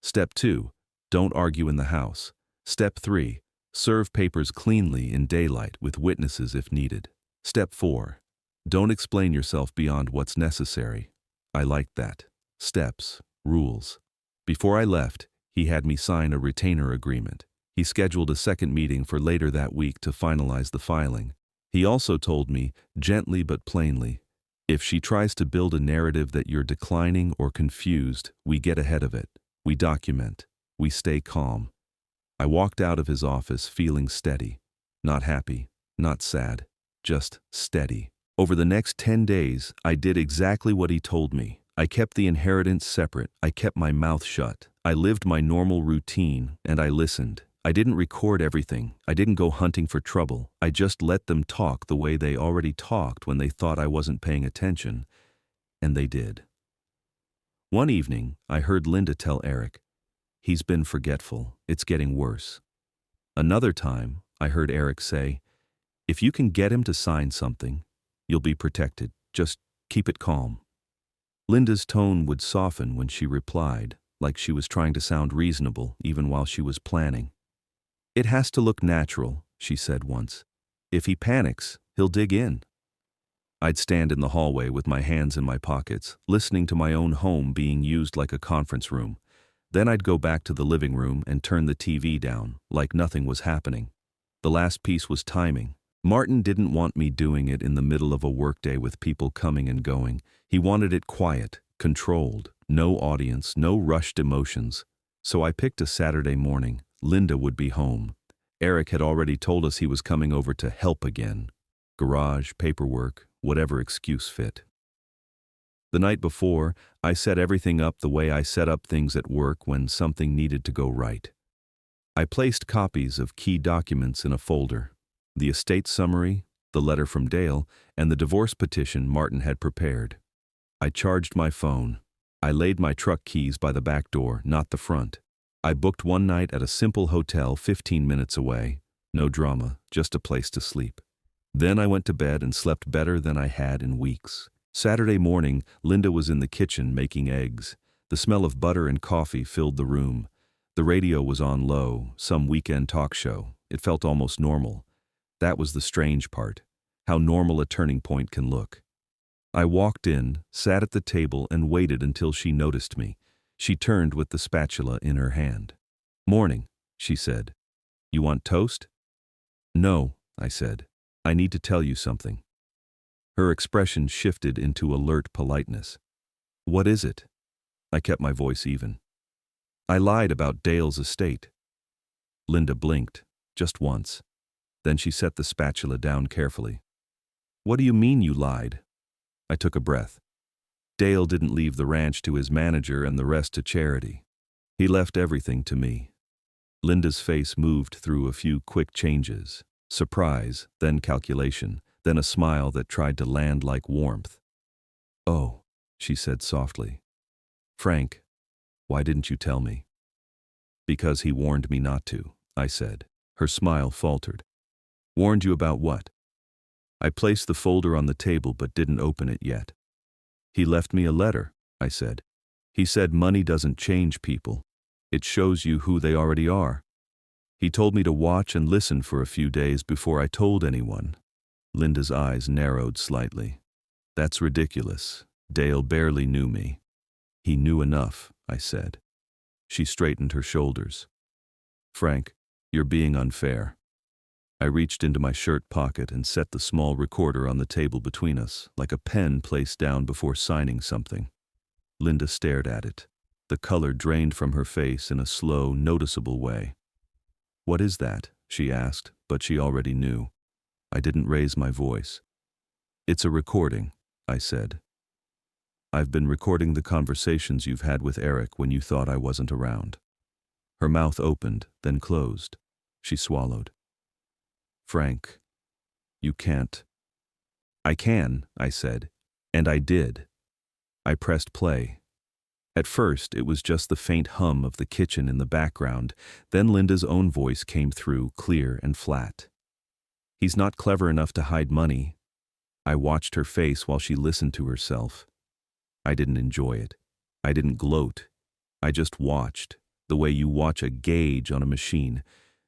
Step 2. Don't argue in the house. Step 3. Serve papers cleanly in daylight with witnesses if needed. Step 4. Don't explain yourself beyond what's necessary. I liked that. Steps, rules. Before I left, he had me sign a retainer agreement. He scheduled a second meeting for later that week to finalize the filing. He also told me, gently but plainly, if she tries to build a narrative that you're declining or confused, we get ahead of it. We document. We stay calm. I walked out of his office feeling steady. Not happy, not sad, just steady. Over the next 10 days, I did exactly what he told me. I kept the inheritance separate. I kept my mouth shut. I lived my normal routine, and I listened. I didn't record everything. I didn't go hunting for trouble. I just let them talk the way they already talked when they thought I wasn't paying attention. And they did. One evening, I heard Linda tell Eric, "He's been forgetful. It's getting worse." Another time, I heard Eric say, "If you can get him to sign something, you'll be protected. Just keep it calm." Linda's tone would soften when she replied, like she was trying to sound reasonable even while she was planning. "It has to look natural," she said once. "If he panics, he'll dig in." I'd stand in the hallway with my hands in my pockets, listening to my own home being used like a conference room. Then I'd go back to the living room and turn the TV down, like nothing was happening. The last piece was timing. Martin didn't want me doing it in the middle of a workday with people coming and going. He wanted it quiet, controlled, no audience, no rushed emotions. So I picked a Saturday morning. Linda would be home. Eric had already told us he was coming over to help again. Garage, paperwork, whatever excuse fit. The night before, I set everything up the way I set up things at work when something needed to go right. I placed copies of key documents in a folder. The estate summary, the letter from Dale, and the divorce petition Martin had prepared. I charged my phone. I laid my truck keys by the back door, not the front. I booked one night at a simple hotel 15 minutes away. No drama, just a place to sleep. Then I went to bed and slept better than I had in weeks. Saturday morning, Linda was in the kitchen making eggs. The smell of butter and coffee filled the room. The radio was on low, some weekend talk show. It felt almost normal. That was the strange part, how normal a turning point can look. I walked in, sat at the table, and waited until she noticed me. She turned with the spatula in her hand. "Morning," she said. "You want toast?" "No," I said. "I need to tell you something." Her expression shifted into alert politeness. "What is it?" I kept my voice even. "I lied about Dale's estate." Linda blinked, just once. Then she set the spatula down carefully. "What do you mean you lied?" I took a breath. Dale didn't leave the ranch to his manager and the rest to charity. He left everything to me. Linda's face moved through a few quick changes. Surprise, then calculation, then a smile that tried to land like warmth. "Oh," she said softly. "Frank, why didn't you tell me?" "Because he warned me not to," I said. Her smile faltered. "Warned you about what?" I placed the folder on the table but didn't open it yet. "He left me a letter," I said. "He said money doesn't change people. It shows you who they already are. He told me to watch and listen for a few days before I told anyone." Linda's eyes narrowed slightly. "That's ridiculous. Dale barely knew me." "He knew enough," I said. She straightened her shoulders. "Frank, you're being unfair." I reached into my shirt pocket and set the small recorder on the table between us, like a pen placed down before signing something. Linda stared at it. The color drained from her face in a slow, noticeable way. "What is that?" she asked, but she already knew. I didn't raise my voice. "It's a recording," I said. "I've been recording the conversations you've had with Eric when you thought I wasn't around." Her mouth opened, then closed. She swallowed. "Frank, you can't." "I can," I said, and I did. I pressed play. At first, it was just the faint hum of the kitchen in the background, then Linda's own voice came through, clear and flat. "He's not clever enough to hide money." I watched her face while she listened to herself. I didn't enjoy it. I didn't gloat. I just watched. the way you watch a gauge on a machine,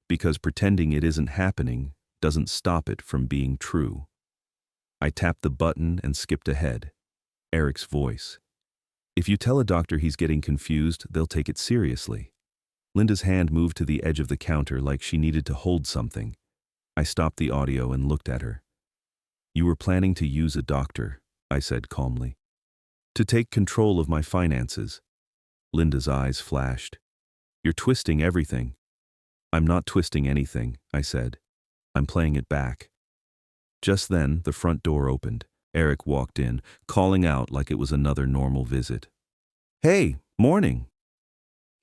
because pretending it isn't happening doesn't stop it from being true. I tapped the button and skipped ahead. Eric's voice. If you tell a doctor he's getting confused, they'll take it seriously. Linda's hand moved to the edge of the counter like she needed to hold something. I stopped the audio and looked at her. You were planning to use a doctor, I said calmly. To take control of my finances. Linda's eyes flashed. You're twisting everything. I'm not twisting anything, I said. I'm playing it back. Just then, the front door opened. Eric walked in, calling out like it was another normal visit. Hey, morning.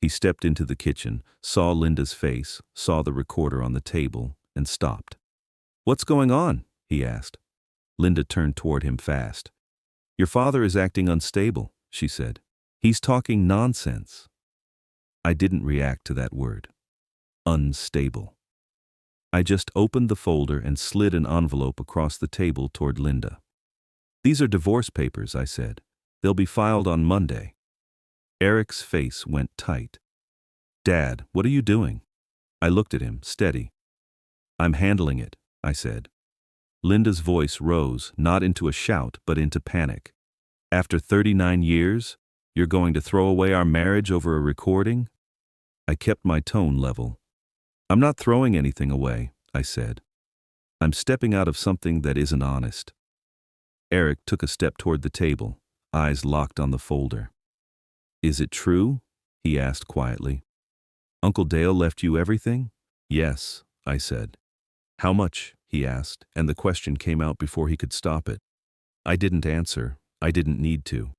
He stepped into the kitchen, saw Linda's face, saw the recorder on the table, and stopped. What's going on? He asked. Linda turned toward him fast. Your father is acting unstable, she said. He's talking nonsense. I didn't react to that word. Unstable. I just opened the folder and slid an envelope across the table toward Linda. These are divorce papers, I said. They'll be filed on Monday. Eric's face went tight. Dad, what are you doing? I looked at him, steady. I'm handling it, I said. Linda's voice rose, not into a shout, but into panic. After 39 years, you're going to throw away our marriage over a recording? I kept my tone level. I'm not throwing anything away, I said. I'm stepping out of something that isn't honest. Eric took a step toward the table, eyes locked on the folder. Is it true? He asked quietly. Uncle Dale left you everything? Yes, I said. How much? He asked, and the question came out before he could stop it. I didn't answer. I didn't need to.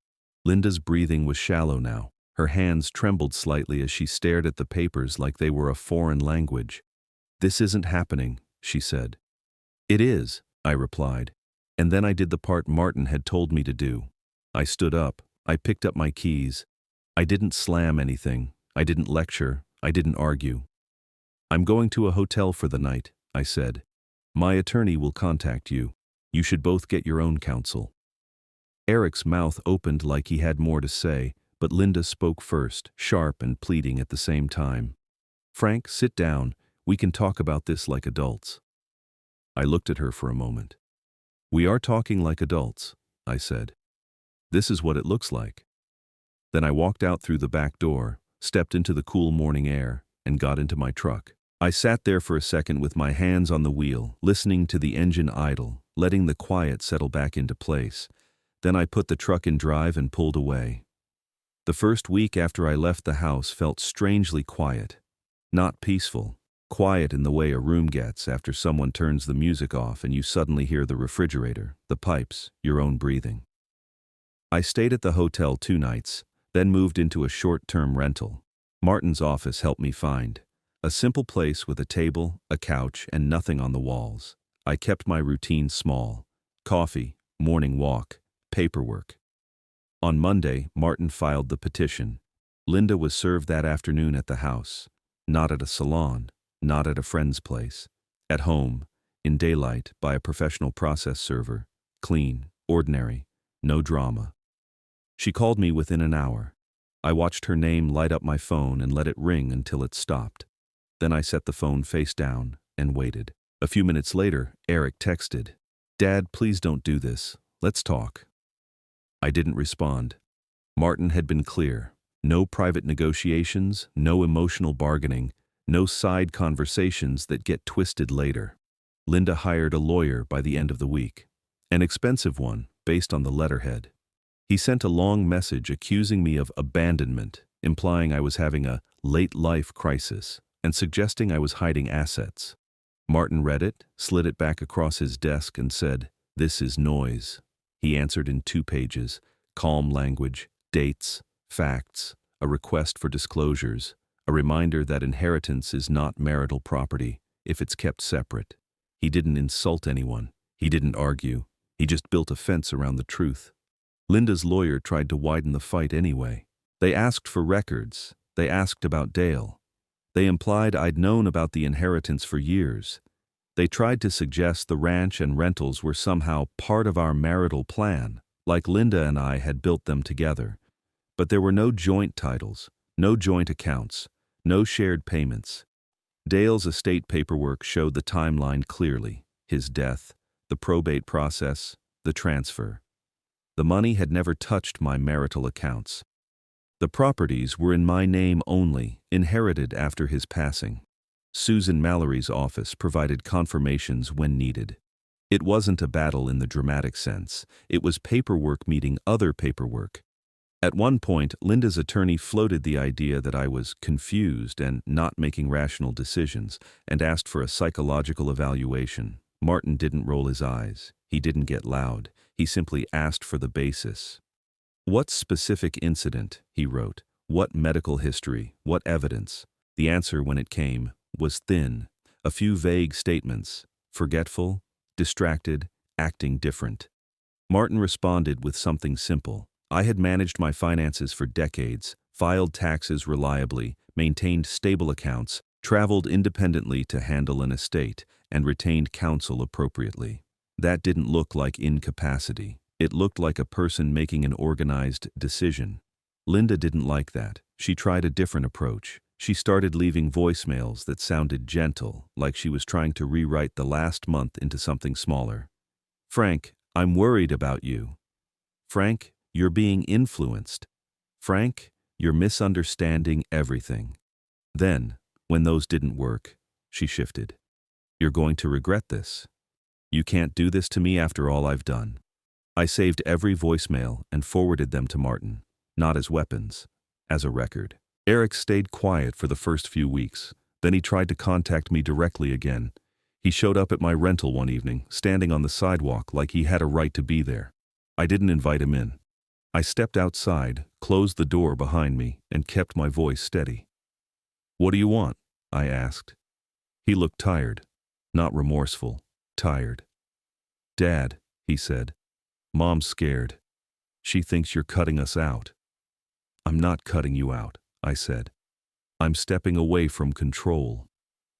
Linda's breathing was shallow now. Her hands trembled slightly as she stared at the papers like they were a foreign language. This isn't happening, she said. It is, I replied. And then I did the part Martin had told me to do. I stood up. I picked up my keys. I didn't slam anything. I didn't lecture. I didn't argue. I'm going to a hotel for the night, I said. My attorney will contact you. You should both get your own counsel. Eric's mouth opened like he had more to say, but Linda spoke first, sharp and pleading at the same time. Frank, sit down. We can talk about this like adults. I looked at her for a moment. We are talking like adults, I said. This is what it looks like. Then I walked out through the back door, stepped into the cool morning air, and got into my truck. I sat there for a second with my hands on the wheel, listening to the engine idle, letting the quiet settle back into place. Then I put the truck in drive and pulled away. The first week after I left the house felt strangely quiet. Not peaceful. Quiet in the way a room gets after someone turns the music off and you suddenly hear the refrigerator, the pipes, your own breathing. I stayed at the hotel 2 nights, then moved into a short-term rental. Martin's office helped me find a simple place with a table, a couch, and nothing on the walls. I kept my routine small. Coffee, morning walk, paperwork. On Monday, Martin filed the petition. Linda was served that afternoon at the house. Not at a salon, not at a friend's place. At home, in daylight, by a professional process server. Clean, ordinary, no drama. She called me within an hour. I watched her name light up my phone and let it ring until it stopped. Then I set the phone face down and waited. A few minutes later, Eric texted, Dad, please don't do this. Let's talk. I didn't respond. Martin had been clear. No private negotiations, no emotional bargaining, no side conversations that get twisted later. Linda hired a lawyer by the end of the week. An expensive one, based on the letterhead. He sent a long message accusing me of abandonment, implying I was having a late-life crisis, and suggesting I was hiding assets. Martin read it, slid it back across his desk, and said, This is noise. He answered in 2 pages, calm language, dates, facts, a request for disclosures, a reminder that inheritance is not marital property if it's kept separate. He didn't insult anyone. He didn't argue. He just built a fence around the truth. Linda's lawyer tried to widen the fight anyway. They asked for records. They asked about Dale. They implied I'd known about the inheritance for years. They tried to suggest the ranch and rentals were somehow part of our marital plan, like Linda and I had built them together. But there were no joint titles, no joint accounts, No shared payments. Dale's estate paperwork showed the timeline clearly: his death, the probate process, the transfer. The money had never touched my marital accounts. The properties were in my name only, inherited after his passing. Susan Mallory's office provided confirmations when needed. It wasn't a battle in the dramatic sense. It was paperwork meeting other paperwork. At one point, Linda's attorney floated the idea that I was confused and not making rational decisions, and asked for a psychological evaluation. Martin didn't roll his eyes. He didn't get loud. He simply asked for the basis. What specific incident, he wrote. What medical history? What evidence? The answer, when it came, was thin. A few vague statements. Forgetful, distracted, acting different. Martin responded with something simple. I had managed my finances for decades, filed taxes reliably, maintained stable accounts, traveled independently to handle an estate, and retained counsel appropriately. That didn't look like incapacity. It looked like a person making an organized decision. Linda didn't like that. She tried a different approach. She started leaving voicemails that sounded gentle, like she was trying to rewrite the last month into something smaller. Frank, I'm worried about you. Frank, you're being influenced. Frank, you're misunderstanding everything. Then, when those didn't work, she shifted. You're going to regret this. You can't do this to me after all I've done. I saved every voicemail and forwarded them to Martin, not as weapons, as a record. Eric stayed quiet for the first few weeks. Then he tried to contact me directly again. He showed up at my rental one evening, standing on the sidewalk like he had a right to be there. I didn't invite him in. I stepped outside, closed the door behind me, and kept my voice steady. What do you want? I asked. He looked tired, not remorseful, tired. Dad, he said. Mom's scared. She thinks you're cutting us out. I'm not cutting you out, I said. I'm stepping away from control.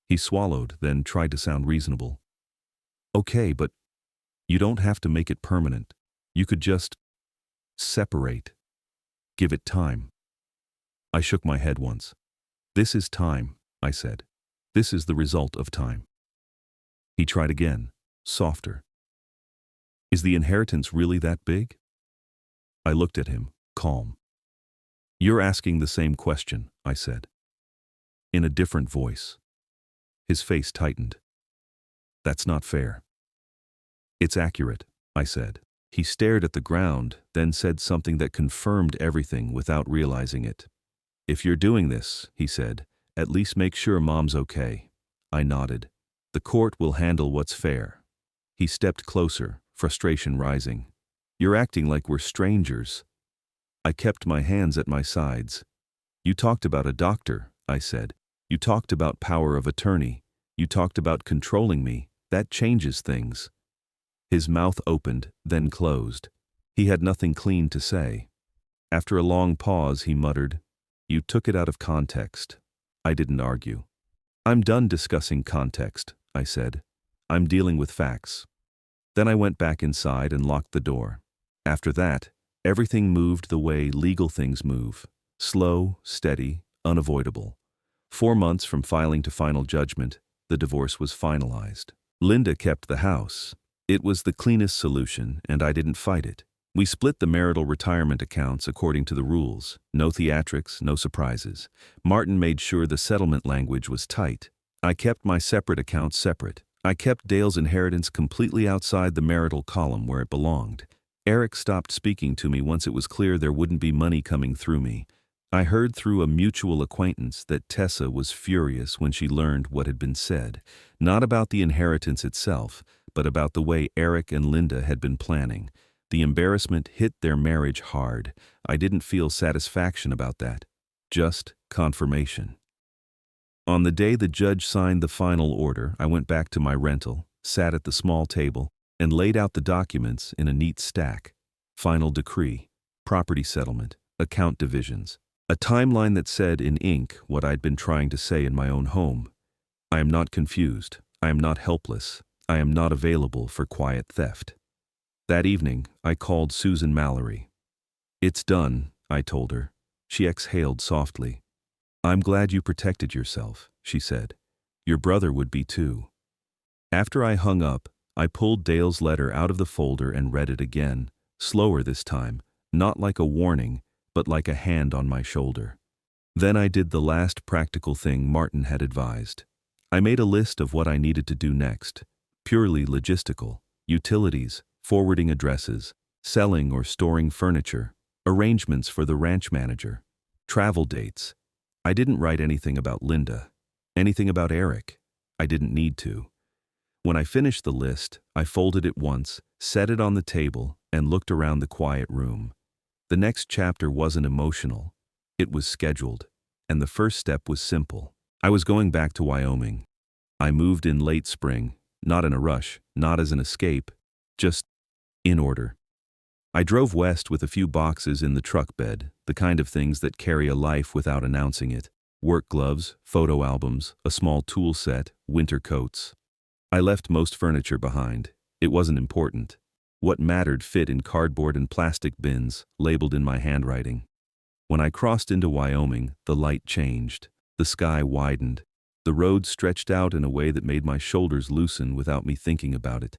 He swallowed, then tried to sound reasonable. Okay, but you don't have to make it permanent. You could just separate. Give it time. I shook my head once. This is time, I said. This is the result of time. He tried again, softer. Is the inheritance really that big? I looked at him, calm. You're asking the same question, I said. In a different voice. His face tightened. That's not fair. It's accurate, I said. He stared at the ground, then said something that confirmed everything without realizing it. If you're doing this, he said, at least make sure Mom's okay. I nodded. The court will handle what's fair. He stepped closer, frustration rising. You're acting like we're strangers. I kept my hands at my sides. You talked about a doctor, I said. You talked about power of attorney. You talked about controlling me. That changes things. His mouth opened, then closed. He had nothing clean to say. After a long pause, he muttered, You took it out of context. I didn't argue. I'm done discussing context, I said. I'm dealing with facts. Then I went back inside and locked the door. After that, everything moved the way legal things move. Slow, steady, unavoidable. 4 months from filing to final judgment, the divorce was finalized. Linda kept the house. It was the cleanest solution, and I didn't fight it. We split the marital retirement accounts according to the rules. No theatrics, no surprises. Martin made sure the settlement language was tight. I kept my separate accounts separate. I kept Dale's inheritance completely outside the marital column where it belonged. Eric stopped speaking to me once it was clear there wouldn't be money coming through me. I heard through a mutual acquaintance that Tessa was furious when she learned what had been said, not about the inheritance itself, but about the way Eric and Linda had been planning. The embarrassment hit their marriage hard. I didn't feel satisfaction about that, just confirmation. On the day the judge signed the final order, I went back to my rental, sat at the small table, and laid out the documents in a neat stack. Final decree, property settlement, account divisions, a timeline that said in ink what I'd been trying to say in my own home. I am not confused. I am not helpless. I am not available for quiet theft. That evening, I called Susan Mallory. It's done, I told her. She exhaled softly. "I'm glad you protected yourself," she said. "Your brother would be too." After I hung up, I pulled Dale's letter out of the folder and read it again, slower this time, not like a warning, but like a hand on my shoulder. Then I did the last practical thing Martin had advised. I made a list of what I needed to do next, purely logistical: utilities, forwarding addresses, selling or storing furniture, arrangements for the ranch manager, travel dates. I didn't write anything about Linda, anything about Eric. I didn't need to. When I finished the list, I folded it once, set it on the table, and looked around the quiet room. The next chapter wasn't emotional. It was scheduled, and the first step was simple. I was going back to Wyoming. I moved in late spring, not in a rush, not as an escape, just in order. I drove west with a few boxes in the truck bed, the kind of things that carry a life without announcing it: work gloves, photo albums, a small tool set, winter coats. I left most furniture behind. It wasn't important. What mattered fit in cardboard and plastic bins, labeled in my handwriting. When I crossed into Wyoming, the light changed. The sky widened. The road stretched out in a way that made my shoulders loosen without me thinking about it.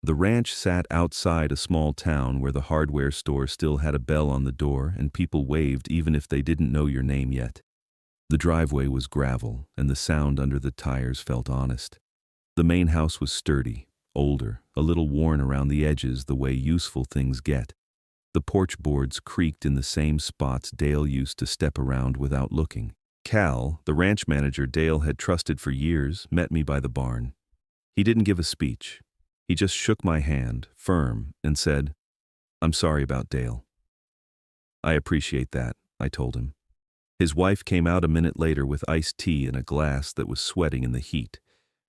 The ranch sat outside a small town where the hardware store still had a bell on the door and people waved even if they didn't know your name yet. The driveway was gravel, and the sound under the tires felt honest. The main house was sturdy, older, a little worn around the edges the way useful things get. The porch boards creaked in the same spots Dale used to step around without looking. Cal, the ranch manager Dale had trusted for years, met me by the barn. He didn't give a speech. He just shook my hand, firm, and said, "I'm sorry about Dale." "I appreciate that," I told him. His wife came out a minute later with iced tea in a glass that was sweating in the heat.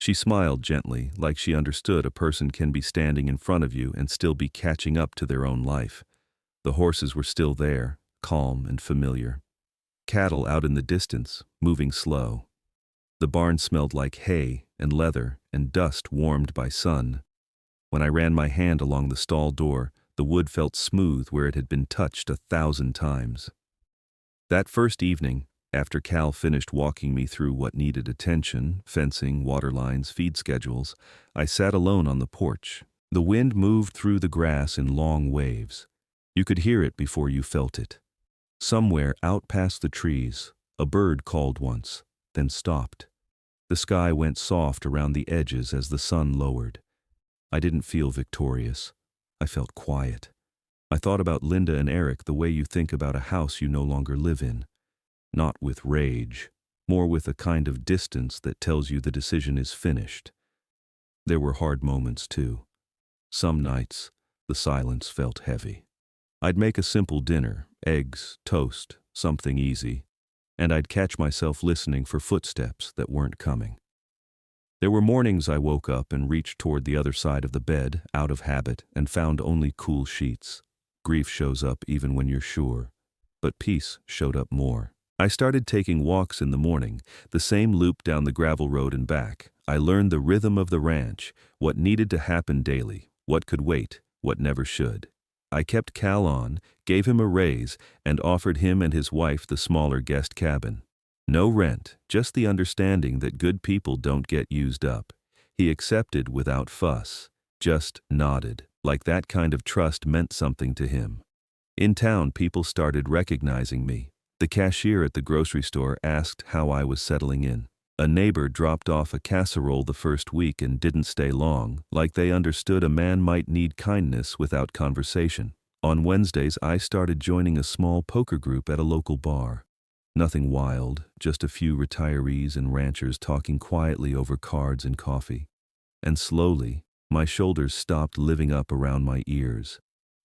She smiled gently, like she understood a person can be standing in front of you and still be catching up to their own life. The horses were still there, calm and familiar. Cattle out in the distance, moving slow. The barn smelled like hay and leather and dust warmed by sun. When I ran my hand along the stall door, the wood felt smooth where it had been touched 1,000 times. That first evening, after Cal finished walking me through what needed attention, fencing, water lines, feed schedules, I sat alone on the porch. The wind moved through the grass in long waves. You could hear it before you felt it. Somewhere out past the trees, a bird called once, then stopped. The sky went soft around the edges as the sun lowered. I didn't feel victorious. I felt quiet. I thought about Linda and Eric the way you think about a house you no longer live in. Not with rage, more with a kind of distance that tells you the decision is finished. There were hard moments too. Some nights, the silence felt heavy. I'd make a simple dinner, eggs, toast, something easy, and I'd catch myself listening for footsteps that weren't coming. There were mornings I woke up and reached toward the other side of the bed, out of habit, and found only cool sheets. Grief shows up even when you're sure, but peace showed up more. I started taking walks in the morning, the same loop down the gravel road and back. I learned the rhythm of the ranch, what needed to happen daily, what could wait, what never should. I kept Cal on, gave him a raise, and offered him and his wife the smaller guest cabin. No rent, just the understanding that good people don't get used up. He accepted without fuss, just nodded, like that kind of trust meant something to him. In town, people started recognizing me. The cashier at the grocery store asked how I was settling in. A neighbor dropped off a casserole the first week and didn't stay long, like they understood a man might need kindness without conversation. On Wednesdays, I started joining a small poker group at a local bar. Nothing wild, just a few retirees and ranchers talking quietly over cards and coffee. And slowly, my shoulders stopped living up around my ears.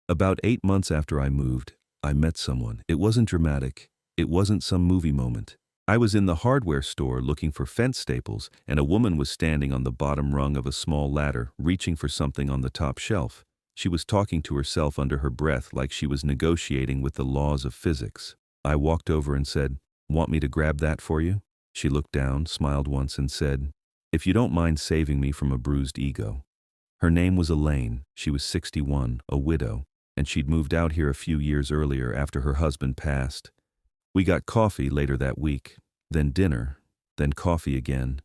About 8 months after I moved, I met someone. It wasn't dramatic. It wasn't some movie moment. I was in the hardware store looking for fence staples, and a woman was standing on the bottom rung of a small ladder, reaching for something on the top shelf. She was talking to herself under her breath like she was negotiating with the laws of physics. I walked over and said, "Want me to grab that for you?" She looked down, smiled once, and said, "If you don't mind saving me from a bruised ego." Her name was Elaine. She was 61, a widow, and she'd moved out here a few years earlier after her husband passed. We got coffee later that week. then dinner, then coffee again.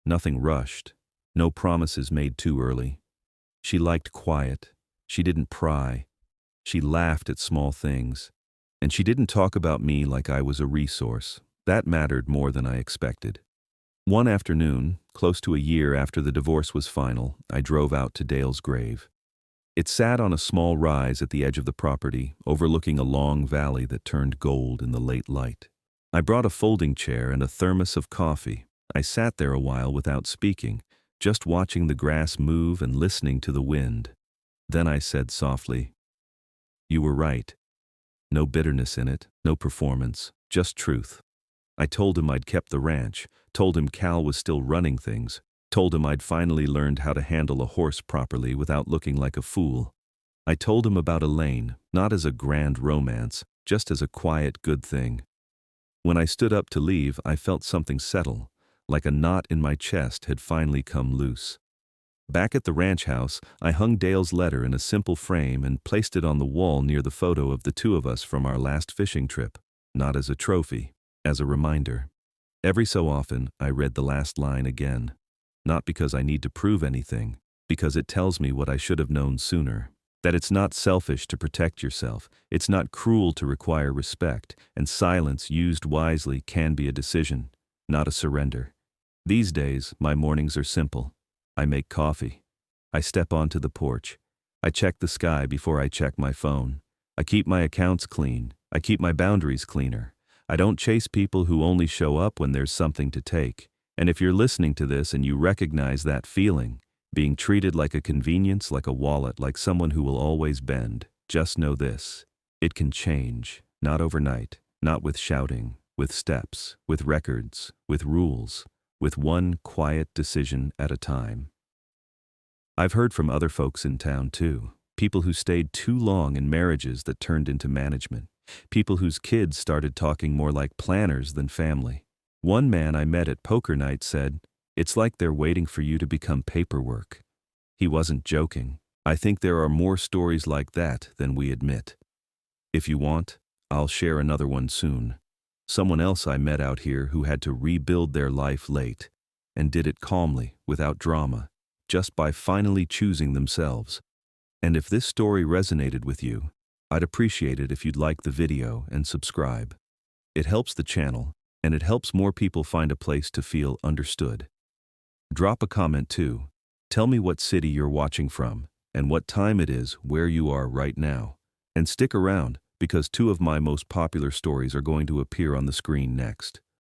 Nothing rushed, no promises made too early. She liked quiet. She didn't pry. She laughed at small things. And she didn't talk about me like I was a resource. That mattered more than I expected. One afternoon, close to a year after the divorce was final, I drove out to Dale's grave. It sat on a small rise at the edge of the property, overlooking a long valley that turned gold in the late light. I brought a folding chair and a thermos of coffee. I sat there a while without speaking, just watching the grass move and listening to the wind. Then I said softly, "You were right. No bitterness in it, no performance, just truth." I told him I'd kept the ranch, told him Cal was still running things, told him I'd finally learned how to handle a horse properly without looking like a fool. I told him about Elaine, not as a grand romance, just as a quiet good thing. When I stood up to leave, I felt something settle, like a knot in my chest had finally come loose. Back at the ranch house, I hung Dale's letter in a simple frame and placed it on the wall near the photo of the two of us from our last fishing trip, not as a trophy, as a reminder. Every so often, I read the last line again, not because I need to prove anything, because it tells me what I should have known sooner. That it's not selfish to protect yourself, it's not cruel to require respect, and silence used wisely can be a decision, not a surrender. These days, my mornings are simple. I make coffee. I step onto the porch. I check the sky before I check my phone. I keep my accounts clean. I keep my boundaries cleaner. I don't chase people who only show up when there's something to take. And if you're listening to this and you recognize that feeling, being treated like a convenience, like a wallet, like someone who will always bend, just know this. It can change, not overnight, not with shouting, with steps, with records, with rules, with one quiet decision at a time. I've heard from other folks in town too, people who stayed too long in marriages that turned into management, people whose kids started talking more like planners than family. One man I met at poker night said, "It's like they're waiting for you to become paperwork." He wasn't joking. I think there are more stories like that than we admit. If you want, I'll share another one soon. Someone else I met out here who had to rebuild their life late, and did it calmly, without drama, just by finally choosing themselves. And if this story resonated with you, I'd appreciate it if you'd like the video and subscribe. It helps the channel, and it helps more people find a place to feel understood. Drop a comment too. Tell me what city you're watching from, and what time it is where you are right now. And stick around, because two of my most popular stories are going to appear on the screen next.